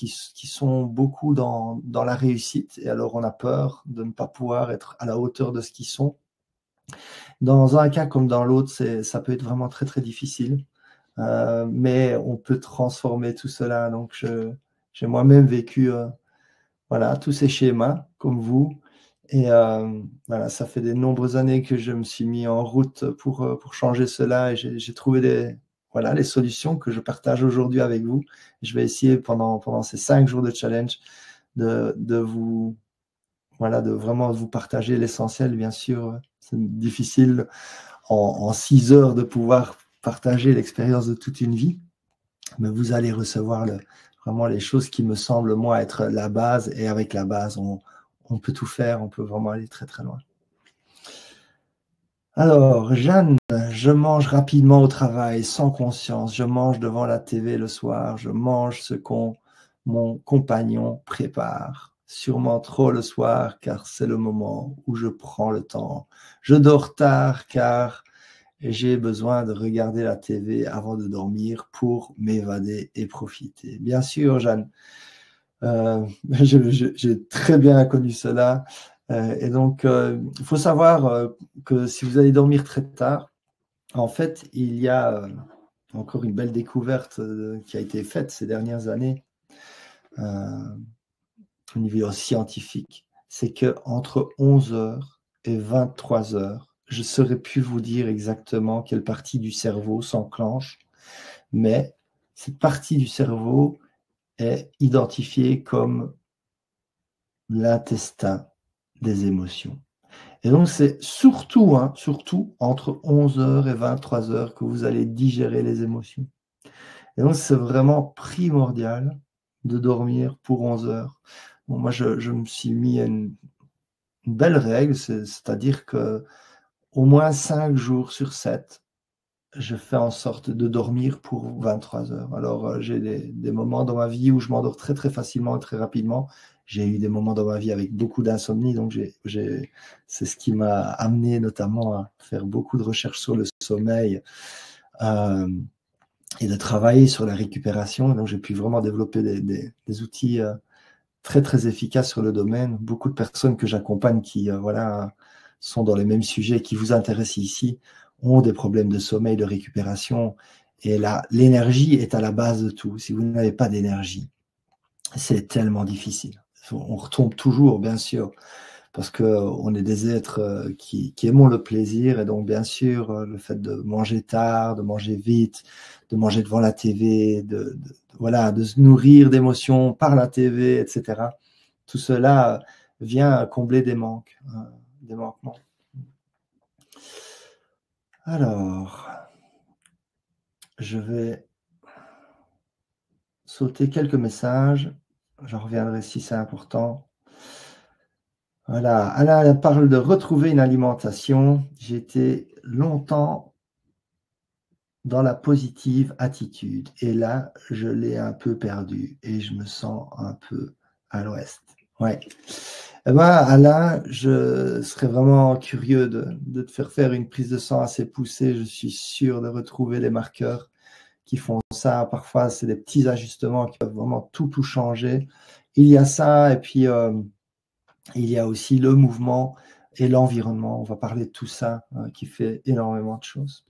Speaker 1: sont beaucoup dans la réussite. Et alors, on a peur de ne pas pouvoir être à la hauteur de ce qu'ils sont. Dans un cas comme dans l'autre, ça peut être vraiment très, très difficile. Mais on peut transformer tout cela. Donc, j'ai moi-même vécu voilà, tous ces schémas comme vous. Et voilà, ça fait de nombreuses années que je me suis mis en route pour changer cela et j'ai trouvé voilà, les solutions que je partage aujourd'hui avec vous. Je vais essayer pendant ces 5 jours de challenge de vous, voilà, de vraiment vous partager l'essentiel. Bien sûr, c'est difficile en 6 heures de pouvoir partager l'expérience de toute une vie, mais vous allez recevoir vraiment les choses qui me semblent, moi, être la base. Et avec la base, on peut tout faire, on peut vraiment aller très, très loin. Alors, Jeanne, je mange rapidement au travail, sans conscience. Je mange devant la TV le soir. Je mange ce mon compagnon prépare. Sûrement trop le soir, car c'est le moment où je prends le temps. Je dors tard, car j'ai besoin de regarder la TV avant de dormir pour m'évader et profiter. Bien sûr, Jeanne, j'ai très bien connu cela. Et donc, il faut savoir que si vous allez dormir très tard, en fait, il y a encore une belle découverte qui a été faite ces dernières années au niveau scientifique. C'est qu'entre 11h et 23h, je ne saurais plus vous dire exactement quelle partie du cerveau s'enclenche, mais cette partie du cerveau est identifiée comme l'intestin des émotions. Et donc, c'est surtout entre 11h et 23h que vous allez digérer les émotions. Et donc, c'est vraiment primordial de dormir pour 11h. Bon, moi, je me suis mis à une belle règle, c'est-à-dire que au moins 5 jours sur 7, je fais en sorte de dormir pour 23h. Alors, j'ai des moments dans ma vie où je m'endors très, très facilement et très rapidement. J'ai eu des moments dans ma vie avec beaucoup d'insomnie, donc c'est ce qui m'a amené notamment à faire beaucoup de recherches sur le sommeil et de travailler sur la récupération. Donc, j'ai pu vraiment développer des outils très, très efficaces sur le domaine. Beaucoup de personnes que j'accompagne qui voilà, sont dans les mêmes sujets qui vous intéressent ici ont des problèmes de sommeil, de récupération. Et là, l'énergie est à la base de tout. Si vous n'avez pas d'énergie, c'est tellement difficile. On retombe toujours, bien sûr, parce qu'on est des êtres qui aimons le plaisir. Et donc, bien sûr, le fait de manger tard, de manger vite, de manger devant la TV, voilà, de se nourrir d'émotions par la TV, etc. Tout cela vient combler des manques, des manquements. Alors, je vais sauter quelques messages. J'en reviendrai si c'est important. Voilà, Alain elle parle de retrouver une alimentation. J'étais longtemps dans la positive attitude et là, je l'ai un peu perdue et je me sens un peu à l'ouest. Ouais. Eh ben, Alain, je serais vraiment curieux de te faire une prise de sang assez poussée. Je suis sûr de retrouver les marqueurs qui font ça. Parfois, c'est des petits ajustements qui peuvent vraiment tout changer. Il y a ça, et puis il y a aussi le mouvement et l'environnement. On va parler de tout ça qui fait énormément de choses.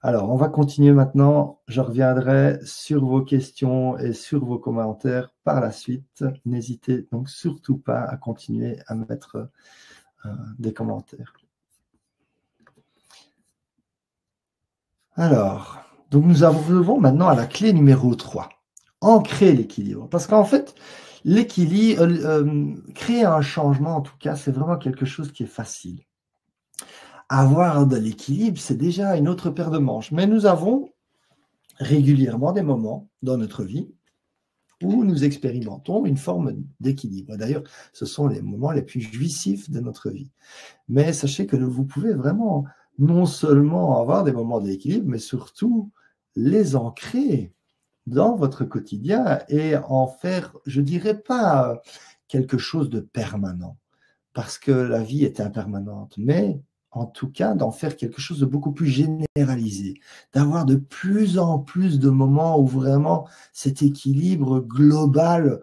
Speaker 1: Alors, on va continuer maintenant. Je reviendrai sur vos questions et sur vos commentaires par la suite. N'hésitez donc surtout pas à continuer à mettre des commentaires. Alors, donc nous arrivons maintenant à la clé numéro 3. Ancrer l'équilibre. Parce qu'en fait, l'équilibre, créer un changement, en tout cas, c'est vraiment quelque chose qui est facile. Avoir de l'équilibre, c'est déjà une autre paire de manches. Mais nous avons régulièrement des moments dans notre vie où nous expérimentons une forme d'équilibre. D'ailleurs, ce sont les moments les plus jouissifs de notre vie. Mais sachez que vous pouvez vraiment non seulement avoir des moments d'équilibre, mais surtout les ancrer dans votre quotidien et en faire, je dirais pas quelque chose de permanent, parce que la vie est impermanente, mais en tout cas d'en faire quelque chose de beaucoup plus généralisé, d'avoir de plus en plus de moments où vraiment cet équilibre global,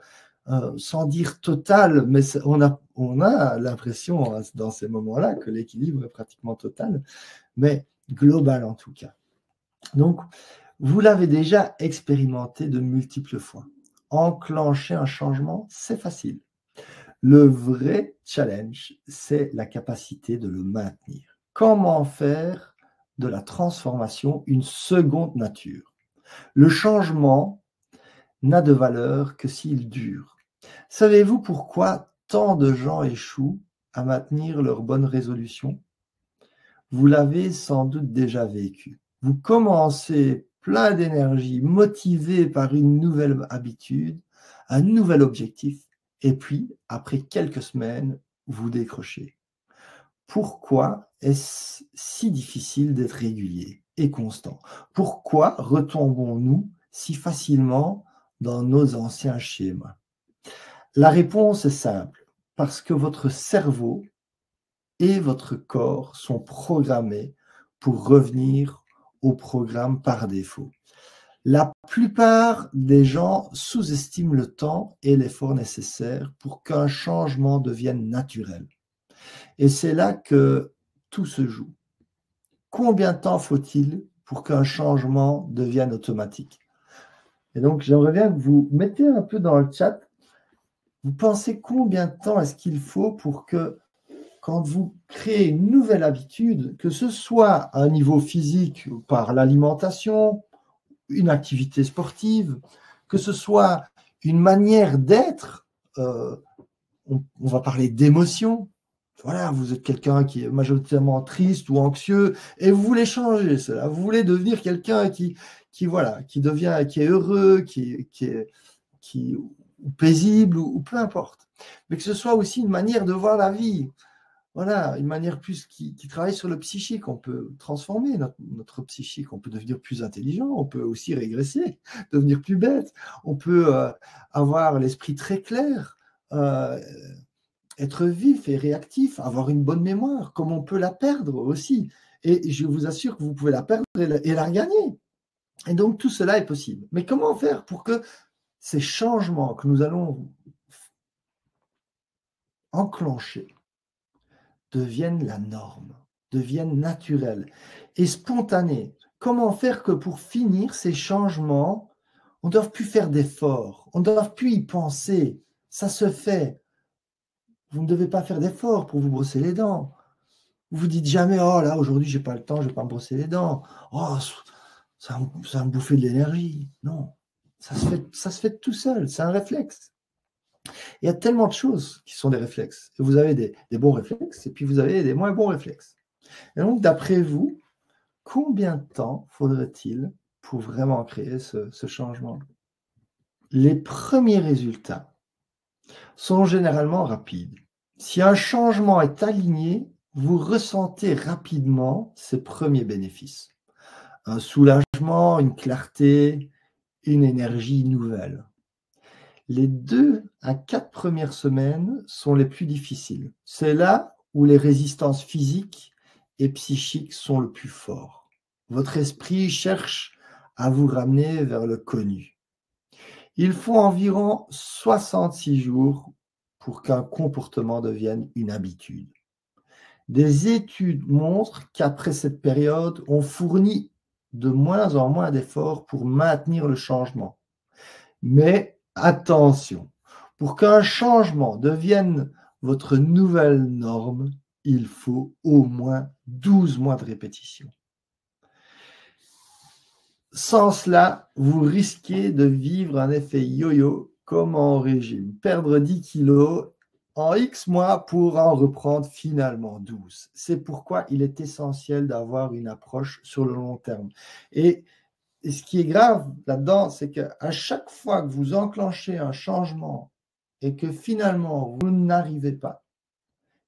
Speaker 1: sans dire total, mais on a l'impression dans ces moments-là que l'équilibre est pratiquement total, mais global en tout cas. Donc, vous l'avez déjà expérimenté de multiples fois. Enclencher un changement, c'est facile. Le vrai challenge, c'est la capacité de le maintenir. Comment faire de la transformation une seconde nature? Le changement n'a de valeur que s'il dure. Savez-vous pourquoi tant de gens échouent à maintenir leurs bonnes résolutions? Vous l'avez sans doute déjà vécu. Vous commencez plein d'énergie, motivé par une nouvelle habitude, un nouvel objectif, et puis, après quelques semaines, vous décrochez. Pourquoi est-ce si difficile d'être régulier et constant? Pourquoi retombons-nous si facilement dans nos anciens schémas? La réponse est simple, parce que votre cerveau et votre corps sont programmés pour revenir au programme par défaut. La plupart des gens sous-estiment le temps et l'effort nécessaire pour qu'un changement devienne naturel. Et c'est là que tout se joue. Combien de temps faut-il pour qu'un changement devienne automatique? Et donc, j'aimerais bien que vous mettez un peu dans le chat, vous pensez combien de temps est-ce qu'il faut pour que, quand vous créez une nouvelle habitude, que ce soit à un niveau physique par l'alimentation, une activité sportive, que ce soit une manière d'être, on va parler d'émotion. Voilà, vous êtes quelqu'un qui est majoritairement triste ou anxieux et vous voulez changer cela. Vous voulez devenir quelqu'un voilà, qui est heureux, qui est ou paisible ou peu importe. Mais que ce soit aussi une manière de voir la vie. Voilà, une manière plus qui travaille sur le psychique. On peut transformer notre psychique, on peut devenir plus intelligent, on peut aussi régresser, devenir plus bête, on peut avoir l'esprit très clair, être vif et réactif, avoir une bonne mémoire, comme on peut la perdre aussi. Et je vous assure que vous pouvez la perdre et la regagner. Et donc tout cela est possible. Mais comment faire pour que ces changements que nous allons enclencher deviennent la norme, deviennent naturels et spontanés? Comment faire que pour finir ces changements, on ne doit plus faire d'efforts, on ne doit plus y penser, ça se fait. Vous ne devez pas faire d'efforts pour vous brosser les dents. Vous vous dites jamais, oh là, aujourd'hui, j'ai pas le temps, je vais pas me brosser les dents. Oh, ça va me bouffer de l'énergie. Non, ça se fait tout seul, c'est un réflexe. Il y a tellement de choses qui sont des réflexes. Et vous avez des bons réflexes et puis vous avez des moins bons réflexes. Et donc, d'après vous, combien de temps faudrait-il pour vraiment créer ce changement? Les premiers résultats sont généralement rapides. Si un changement est aligné, vous ressentez rapidement ses premiers bénéfices. Un soulagement, une clarté, une énergie nouvelle. Les 2 à 4 premières semaines sont les plus difficiles. C'est là où les résistances physiques et psychiques sont le plus forts. Votre esprit cherche à vous ramener vers le connu. Il faut environ 66 jours pour qu'un comportement devienne une habitude. Des études montrent qu'après cette période, on fournit de moins en moins d'efforts pour maintenir le changement. Mais attention, pour qu'un changement devienne votre nouvelle norme, il faut au moins 12 mois de répétition. Sans cela, vous risquez de vivre un effet yo-yo comme en régime. Perdre 10 kilos en X mois pour en reprendre finalement 12. C'est pourquoi il est essentiel d'avoir une approche sur le long terme. Et ce qui est grave là-dedans, c'est qu'à chaque fois que vous enclenchez un changement et que finalement vous n'arrivez pas,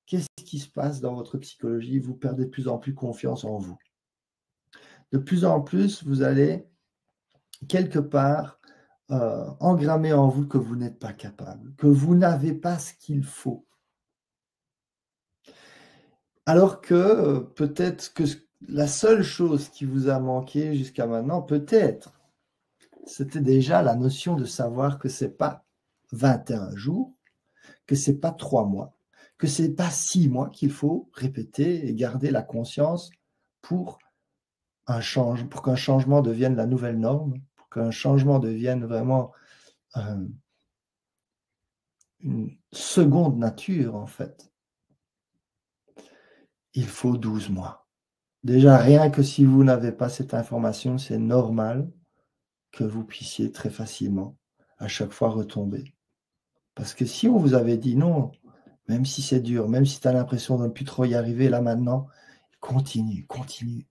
Speaker 1: qu'est-ce qui se passe dans votre psychologie? Vous perdez de plus en plus confiance en vous. De plus en plus, vous allez quelque part engrammer en vous que vous n'êtes pas capable, que vous n'avez pas ce qu'il faut. Alors que peut-être que la seule chose qui vous a manqué jusqu'à maintenant, peut-être, c'était déjà la notion de savoir que ce n'est pas 21 jours, que ce n'est pas 3 mois, que ce n'est pas 6 mois qu'il faut répéter et garder la conscience pour qu'un changement devienne la nouvelle norme, pour qu'un changement devienne vraiment une seconde nature, en fait. Il faut 12 mois. Déjà, rien que si vous n'avez pas cette information, c'est normal que vous puissiez très facilement, à chaque fois, retomber. Parce que si on vous avait dit non, même si c'est dur, même si tu as l'impression de ne plus trop y arriver là maintenant, continue, continue.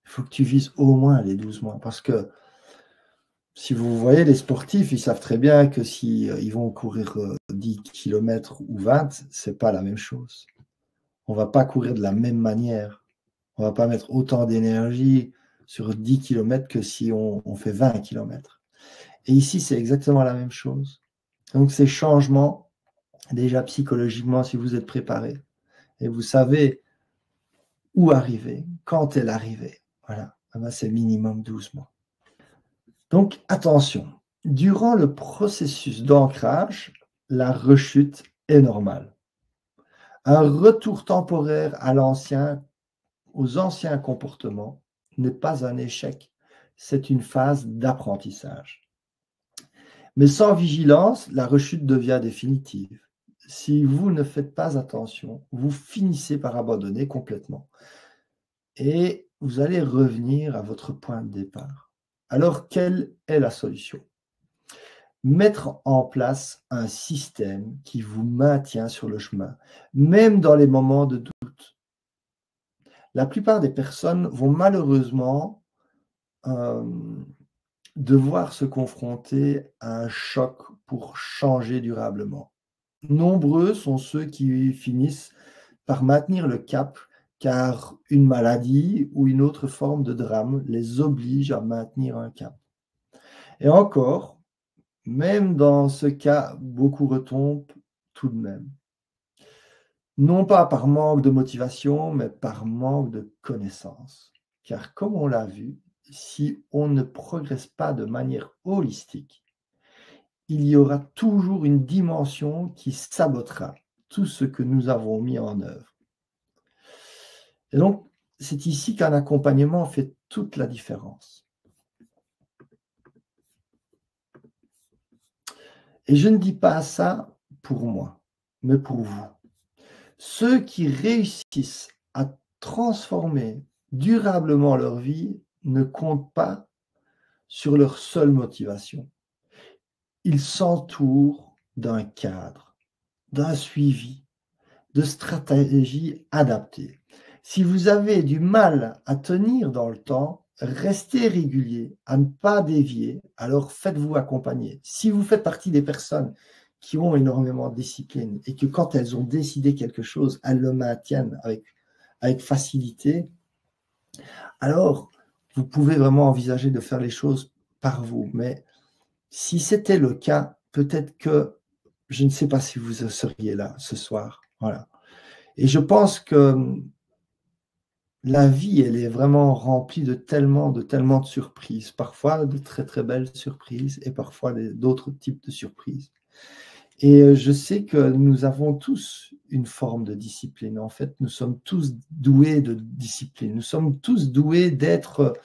Speaker 1: Il faut que tu vises au moins les 12 mois. Parce que si vous voyez les sportifs, ils savent très bien que si ils vont courir 10 km ou 20, ce n'est pas la même chose. On ne va pas courir de la même manière. On ne va pas mettre autant d'énergie sur 10 km que si on fait 20 km. Et ici, c'est exactement la même chose. Donc, ces changements, déjà psychologiquement, si vous êtes préparé et vous savez où arriver, quand est l'arrivée, voilà, c'est minimum 12 mois. Donc, attention, durant le processus d'ancrage, la rechute est normale. Un retour temporaire aux anciens comportements n'est pas un échec, c'est une phase d'apprentissage. Mais sans vigilance, la rechute devient définitive. Si vous ne faites pas attention, vous finissez par abandonner complètement. Et vous allez revenir à votre point de départ. Alors, quelle est la solution? Mettre en place un système qui vous maintient sur le chemin, même dans les moments de doute. La plupart des personnes vont malheureusement devoir se confronter à un choc pour changer durablement. Nombreux sont ceux qui finissent par maintenir le cap car une maladie ou une autre forme de drame les oblige à maintenir un cap. Et encore, même dans ce cas, beaucoup retombent tout de même. Non pas par manque de motivation, mais par manque de connaissance. Car comme on l'a vu, si on ne progresse pas de manière holistique, il y aura toujours une dimension qui sabotera tout ce que nous avons mis en œuvre. Et donc, c'est ici qu'un accompagnement fait toute la différence. Et je ne dis pas ça pour moi, mais pour vous. Ceux qui réussissent à transformer durablement leur vie ne comptent pas sur leur seule motivation. Ils s'entourent d'un cadre, d'un suivi, de stratégies adaptées. Si vous avez du mal à tenir dans le temps, restez régulier, à ne pas dévier, alors faites-vous accompagner. Si vous faites partie des personnes qui ont énormément de discipline et que quand elles ont décidé quelque chose, elles le maintiennent avec facilité, alors vous pouvez vraiment envisager de faire les choses par vous. Mais si c'était le cas, peut-être que je ne sais pas si vous seriez là ce soir. Voilà. Et je pense que la vie, elle est vraiment remplie de tellement de surprises, parfois de très très belles surprises et parfois d'autres types de surprises. Et je sais que nous avons tous une forme de discipline. En fait, nous sommes tous doués de discipline. Nous sommes tous doués d'être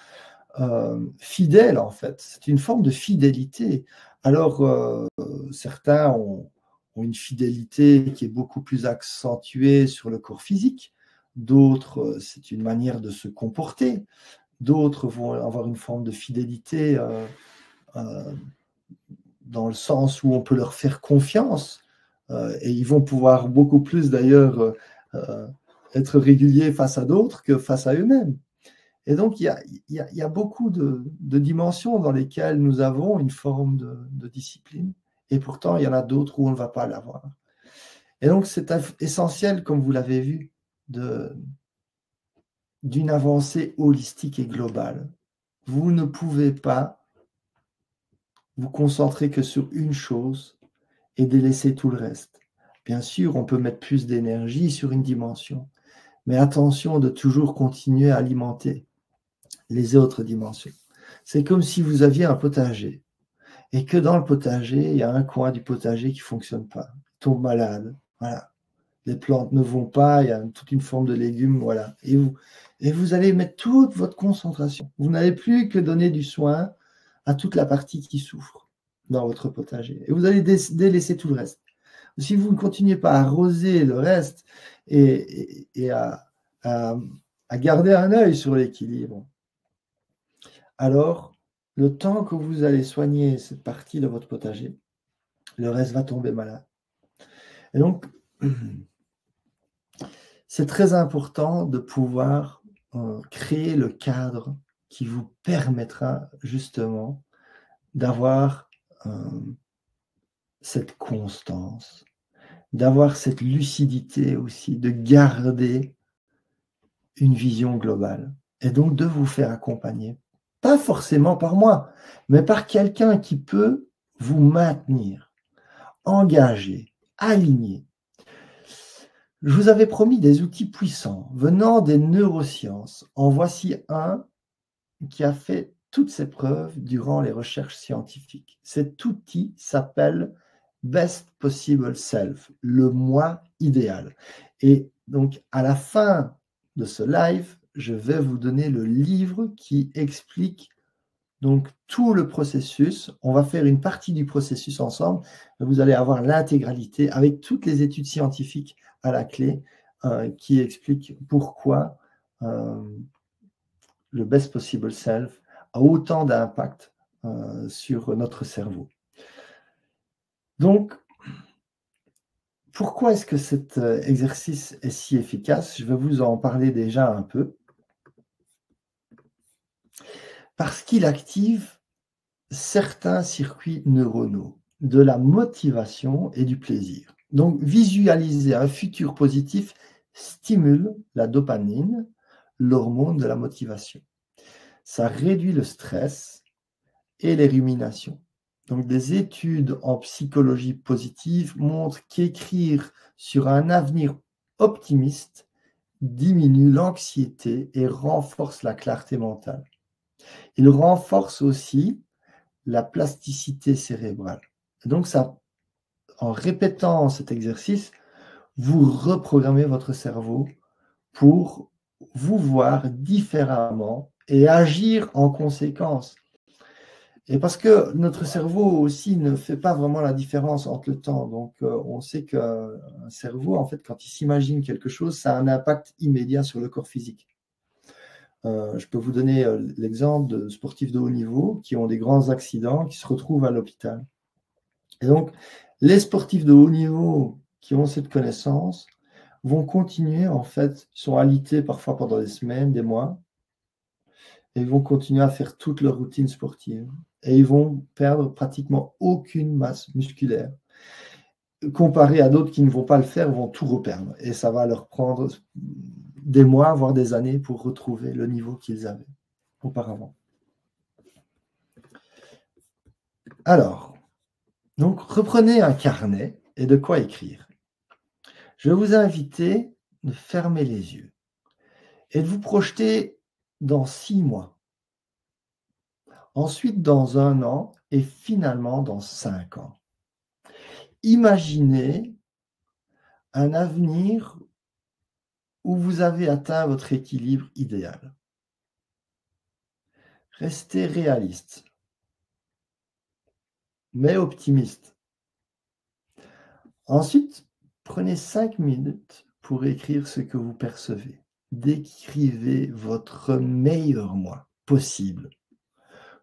Speaker 1: fidèles, en fait. C'est une forme de fidélité. Alors, certains ont une fidélité qui est beaucoup plus accentuée sur le corps physique. D'autres, c'est une manière de se comporter. D'autres vont avoir une forme de fidélité dans le sens où on peut leur faire confiance. Et ils vont pouvoir beaucoup plus, d'ailleurs, être réguliers face à d'autres que face à eux-mêmes. Et donc, il y a beaucoup de dimensions dans lesquelles nous avons une forme de discipline. Et pourtant, il y en a d'autres où on ne va pas l'avoir. Et donc, c'est essentiel, comme vous l'avez vu, d'une avancée holistique et globale. Vous ne pouvez pas vous concentrer que sur une chose et délaisser tout le reste. Bien sûr, on peut mettre plus d'énergie sur une dimension, mais attention de toujours continuer à alimenter les autres dimensions. C'est comme si vous aviez un potager et que dans le potager, il y a un coin du potager qui ne fonctionne pas, tombe malade, voilà. Les plantes ne vont pas, il y a toute une forme de légumes, voilà. Et vous allez mettre toute votre concentration. Vous n'allez plus que donner du soin à toute la partie qui souffre dans votre potager. Et vous allez délaisser tout le reste. Si vous ne continuez pas à arroser le reste et à garder un œil sur l'équilibre, alors le temps que vous allez soigner cette partie de votre potager, le reste va tomber malade. Et donc, c'est très important de pouvoir créer le cadre qui vous permettra justement d'avoir cette constance, d'avoir cette lucidité aussi, de garder une vision globale et donc de vous faire accompagner, pas forcément par moi, mais par quelqu'un qui peut vous maintenir, engagé, aligné. Je vous avais promis des outils puissants venant des neurosciences. En voici un qui a fait toutes ses preuves durant les recherches scientifiques. Cet outil s'appelle Best Possible Self, le moi idéal. Et donc, à la fin de ce live, je vais vous donner le livre qui explique donc tout le processus. On va faire une partie du processus ensemble. Vous allez avoir l'intégralité avec toutes les études scientifiques à la clé qui expliquent pourquoi le Best Possible Self a autant d'impact sur notre cerveau. Donc, pourquoi est-ce que cet exercice est si efficace? Je vais vous en parler déjà un peu. Parce qu'il active certains circuits neuronaux de la motivation et du plaisir. Donc, visualiser un futur positif stimule la dopamine, l'hormone de la motivation. Ça réduit le stress et les ruminations. Donc, des études en psychologie positive montrent qu'écrire sur un avenir optimiste diminue l'anxiété et renforce la clarté mentale. Il renforce aussi la plasticité cérébrale. Et donc, en répétant cet exercice, vous reprogrammez votre cerveau pour vous voir différemment et agir en conséquence. Et parce que notre cerveau aussi ne fait pas vraiment la différence entre le temps. Donc, on sait qu'un cerveau, en fait, quand il s'imagine quelque chose, ça a un impact immédiat sur le corps physique. Je peux vous donner l'exemple de sportifs de haut niveau qui ont des grands accidents, qui se retrouvent à l'hôpital. Et donc, les sportifs de haut niveau qui ont cette connaissance vont continuer, en fait, ils sont alités parfois pendant des semaines, des mois, et ils vont continuer à faire toute leur routine sportive. Et ils vont perdre pratiquement aucune masse musculaire. Comparé à d'autres qui ne vont pas le faire, vont tout reperdre. Et ça va leur prendre des mois, voire des années pour retrouver le niveau qu'ils avaient auparavant. Alors, donc reprenez un carnet et de quoi écrire. Je vais vous inviter de fermer les yeux et de vous projeter dans 6 mois, ensuite dans 1 an et finalement dans 5 ans. Imaginez un avenir où vous avez atteint votre équilibre idéal. Restez réaliste, mais optimiste. Ensuite, prenez 5 minutes pour écrire ce que vous percevez. Décrivez votre meilleur moi possible.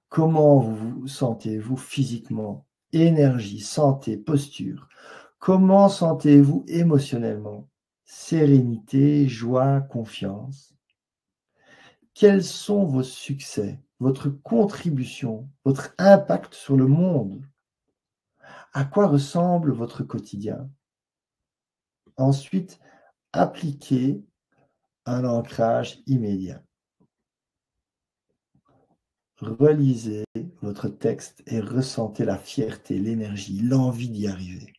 Speaker 1: Comment vous vous sentez-vous physiquement? Énergie, santé, posture. Comment sentez-vous émotionnellement? Sérénité, joie, confiance. Quels sont vos succès, votre contribution, votre impact sur le monde? À quoi ressemble votre quotidien? Ensuite, appliquez un ancrage immédiat. Relisez votre texte et ressentez la fierté, l'énergie, l'envie d'y arriver.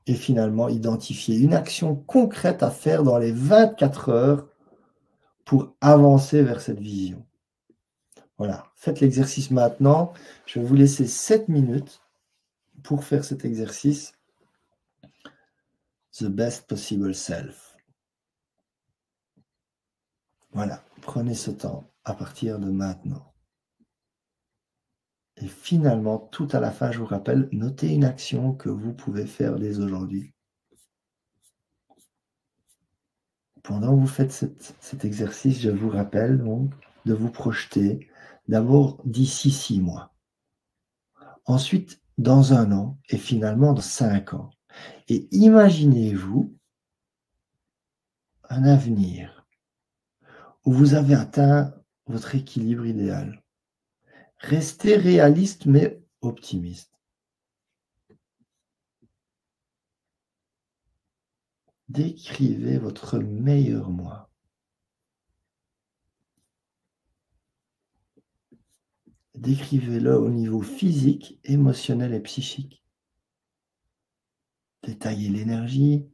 Speaker 1: Et finalement, identifiez une action concrète à faire dans les 24 heures pour avancer vers cette vision. Voilà, faites l'exercice maintenant. Je vais vous laisser 7 minutes pour faire cet exercice. The best possible self. Voilà, prenez ce temps à partir de maintenant. Et finalement, tout à la fin, je vous rappelle, notez une action que vous pouvez faire dès aujourd'hui. Pendant que vous faites cet exercice, je vous rappelle donc de vous projeter d'abord d'ici 6 mois, ensuite dans 1 an et finalement dans 5 ans. Et imaginez-vous un avenir où vous avez atteint votre équilibre idéal. Restez réaliste mais optimiste. Décrivez votre meilleur moi. Décrivez-le au niveau physique, émotionnel et psychique. Détaillez l'énergie,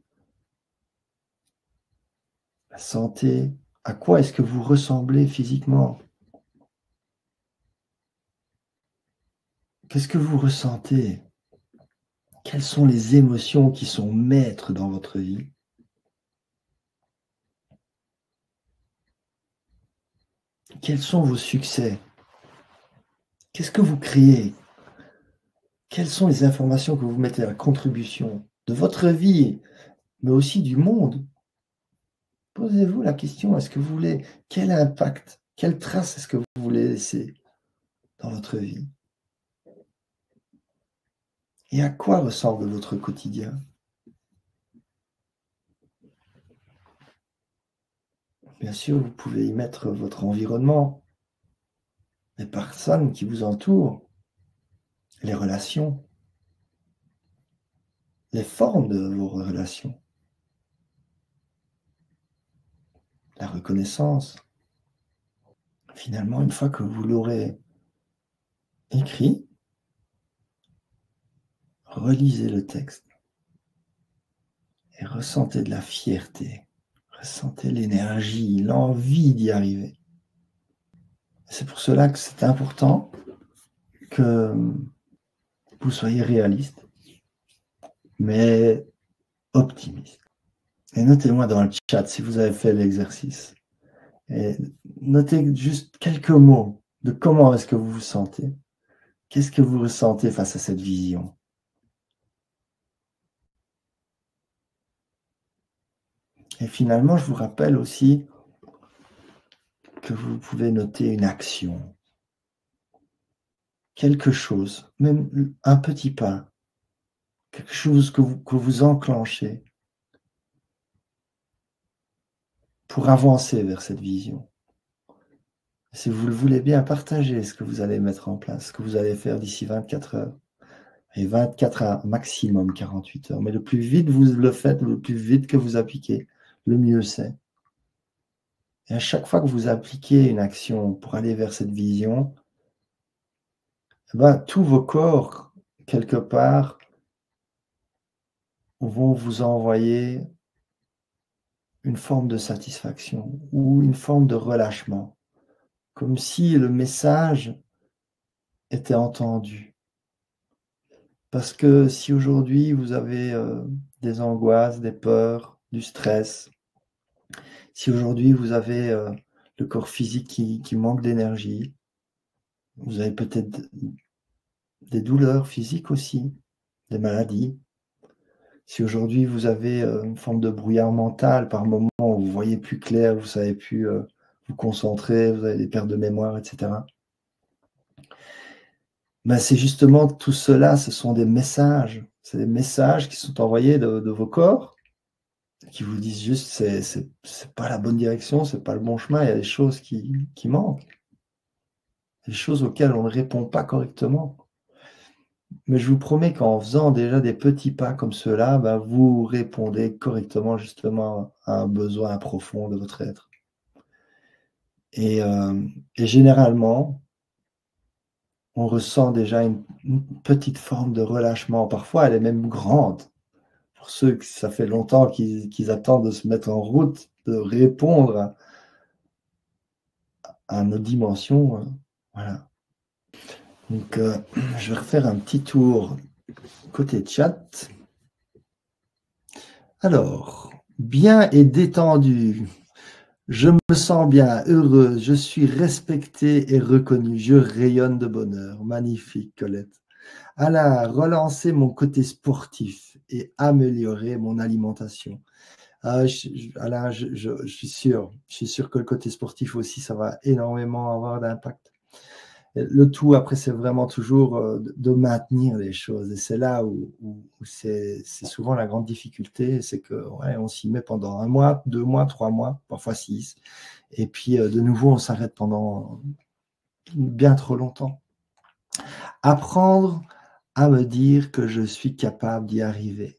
Speaker 1: la santé. À quoi est-ce que vous ressemblez physiquement? Qu'est-ce que vous ressentez? Quelles sont les émotions qui sont maîtres dans votre vie? Quels sont vos succès? Qu'est-ce que vous créez? Quelles sont les informations que vous mettez à la contribution de votre vie, mais aussi du monde? Posez-vous la question, est-ce que vous voulez, quel impact, quelle trace est-ce que vous voulez laisser dans votre vie? Et à quoi ressemble votre quotidien? Bien sûr, vous pouvez y mettre votre environnement, les personnes qui vous entourent, les relations, les formes de vos relations, la reconnaissance. Finalement, une fois que vous l'aurez écrit, relisez le texte et ressentez de la fierté, ressentez l'énergie, l'envie d'y arriver. C'est pour cela que c'est important que vous soyez réaliste, mais optimiste. Et notez-moi dans le chat si vous avez fait l'exercice. Et notez juste quelques mots de comment est-ce que vous vous sentez. Qu'est-ce que vous ressentez face à cette vision? Et finalement, je vous rappelle aussi que vous pouvez noter une action, quelque chose, même un petit pas, quelque chose que vous enclenchez pour avancer vers cette vision. Si vous le voulez bien, partagez ce que vous allez mettre en place, ce que vous allez faire d'ici 24 heures. Et 24 à maximum 48 heures. Mais le plus vite vous le faites, le plus vite que vous appliquez, le mieux c'est. Et à chaque fois que vous appliquez une action pour aller vers cette vision, eh ben, tous vos corps, quelque part, vont vous envoyer une forme de satisfaction ou une forme de relâchement, comme si le message était entendu. Parce que si aujourd'hui vous avez des angoisses, des peurs, du stress, si aujourd'hui vous avez le corps physique qui manque d'énergie, vous avez peut-être des douleurs physiques aussi, des maladies. Si aujourd'hui vous avez une forme de brouillard mental par moment où vous voyez plus clair, vous savez plus vous concentrer, vous avez des pertes de mémoire, etc. Ben c'est justement tout cela, ce sont des messages. C'est des messages qui sont envoyés de vos corps, qui vous disent juste c'est pas la bonne direction, c'est pas le bon chemin, il y a des choses qui manquent, des choses auxquelles on ne répond pas correctement. Mais je vous promets qu'en faisant déjà des petits pas comme ceux-là, ben vous répondez correctement justement à un besoin profond de votre être. Et généralement, on ressent déjà une petite forme de relâchement. Parfois, elle est même grande. Pour ceux que ça fait longtemps qu'ils attendent de se mettre en route, de répondre à nos dimensions. Voilà. Donc, je vais refaire un petit tour côté chat. Alors, bien et détendu. Je me sens bien, heureuse, je suis respectée et reconnue, je rayonne de bonheur. Magnifique, Colette. Alain, relancer mon côté sportif et améliorer mon alimentation. Alain, je suis sûr que le côté sportif aussi, ça va énormément avoir d'impact. Le tout, après, c'est vraiment toujours de maintenir les choses. Et c'est là où c'est souvent la grande difficulté, c'est que ouais, on s'y met pendant 1 mois, 2 mois, 3 mois, parfois 6. Et puis, de nouveau, on s'arrête pendant bien trop longtemps. Apprendre à me dire que je suis capable d'y arriver.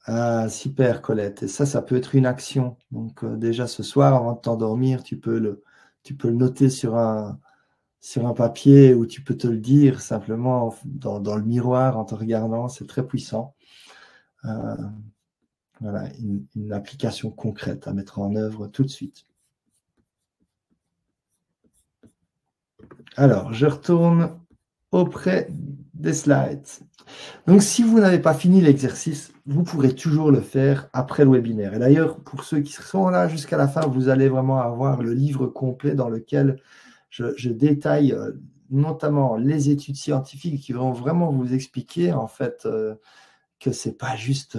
Speaker 1: Ah, super, Colette. Et ça peut être une action. Donc, déjà ce soir, avant de t'endormir, tu peux le noter sur un papier ou tu peux te le dire simplement dans le miroir en te regardant. C'est très puissant. Voilà, une application concrète à mettre en œuvre tout de suite. Alors, je retourne auprès des slides. Donc, si vous n'avez pas fini l'exercice, vous pourrez toujours le faire après le webinaire. Et d'ailleurs, pour ceux qui sont là jusqu'à la fin, vous allez vraiment avoir le livre complet dans lequel je détaille notamment les études scientifiques qui vont vraiment vous expliquer en fait que c'est pas juste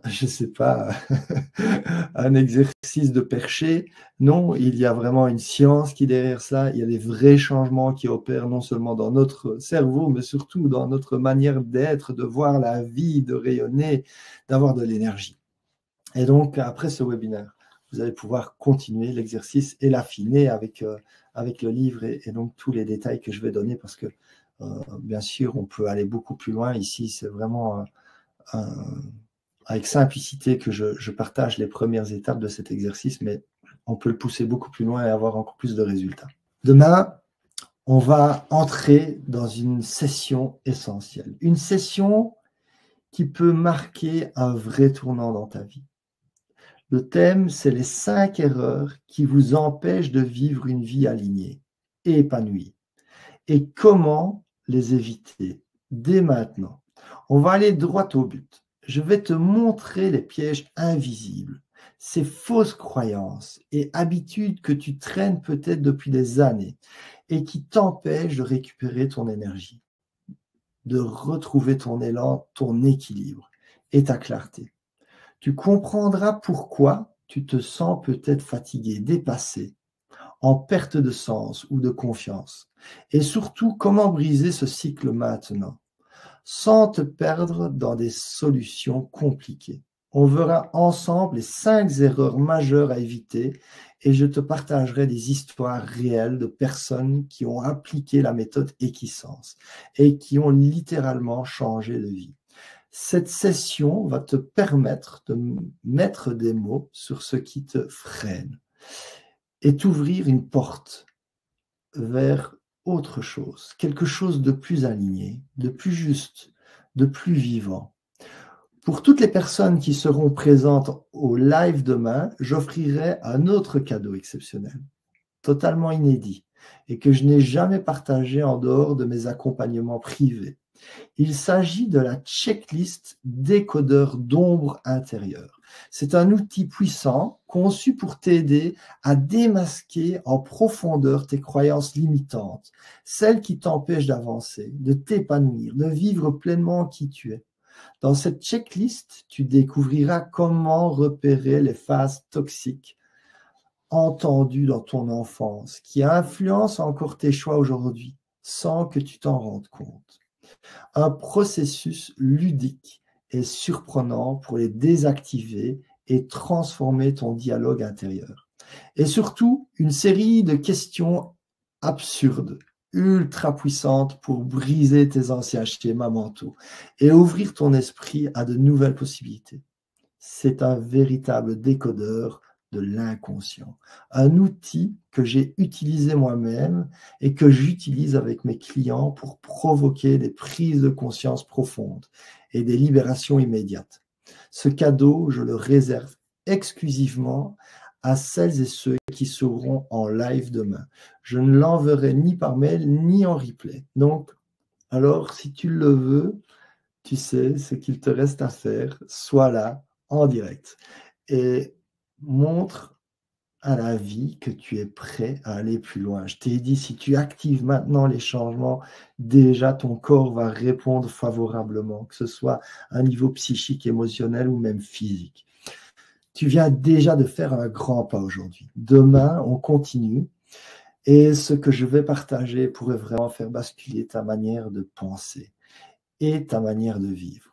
Speaker 1: je sais pas, un exercice de perché. Non, il y a vraiment une science qui est derrière ça. Il y a des vrais changements qui opèrent non seulement dans notre cerveau, mais surtout dans notre manière d'être, de voir la vie, de rayonner, d'avoir de l'énergie. Et donc, après ce webinaire, vous allez pouvoir continuer l'exercice et l'affiner avec le livre et donc tous les détails que je vais donner parce que, bien sûr, on peut aller beaucoup plus loin. Ici, c'est vraiment avec simplicité que je partage les premières étapes de cet exercice, mais on peut le pousser beaucoup plus loin et avoir encore plus de résultats. Demain, on va entrer dans une session essentielle. Une session qui peut marquer un vrai tournant dans ta vie. Le thème, c'est les 5 erreurs qui vous empêchent de vivre une vie alignée et épanouie. Et comment les éviter dès maintenant. On va aller droit au but. Je vais te montrer les pièges invisibles, ces fausses croyances et habitudes que tu traînes peut-être depuis des années et qui t'empêchent de récupérer ton énergie, de retrouver ton élan, ton équilibre et ta clarté. Tu comprendras pourquoi tu te sens peut-être fatigué, dépassé, en perte de sens ou de confiance. Et surtout, comment briser ce cycle maintenant, sans te perdre dans des solutions compliquées. On verra ensemble les 5 erreurs majeures à éviter et je te partagerai des histoires réelles de personnes qui ont appliqué la méthode Equisense et qui ont littéralement changé de vie. Cette session va te permettre de mettre des mots sur ce qui te freine et t'ouvrir une porte vers autre chose, quelque chose de plus aligné, de plus juste, de plus vivant, Pour toutes les personnes qui seront présentes au live demain, j'offrirai un autre cadeau exceptionnel, totalement inédit, et que je n'ai jamais partagé en dehors de mes accompagnements privés. Il s'agit de la checklist décodeur d'ombre intérieure. C'est un outil puissant conçu pour t'aider à démasquer en profondeur tes croyances limitantes, celles qui t'empêchent d'avancer, de t'épanouir, de vivre pleinement qui tu es. Dans cette checklist, tu découvriras comment repérer les phases toxiques entendues dans ton enfance qui influencent encore tes choix aujourd'hui sans que tu t'en rendes compte. Un processus ludique et surprenant pour les désactiver et transformer ton dialogue intérieur. Et surtout, une série de questions absurdes, ultra puissantes pour briser tes anciens schémas mentaux et ouvrir ton esprit à de nouvelles possibilités. C'est un véritable décodeur de l'inconscient, un outil que j'ai utilisé moi-même et que j'utilise avec mes clients pour provoquer des prises de conscience profondes et des libérations immédiates. Ce cadeau, je le réserve exclusivement à celles et ceux qui seront en live demain. Je ne l'enverrai ni par mail ni en replay. Donc, alors, si tu le veux, tu sais ce qu'il te reste à faire, sois là en direct et montre à la vie que tu es prêt à aller plus loin. Je t'ai dit, si tu actives maintenant les changements, déjà ton corps va répondre favorablement, que ce soit à un niveau psychique, émotionnel ou même physique. Tu viens déjà de faire un grand pas aujourd'hui. Demain, on continue et ce que je vais partager pourrait vraiment faire basculer ta manière de penser et ta manière de vivre.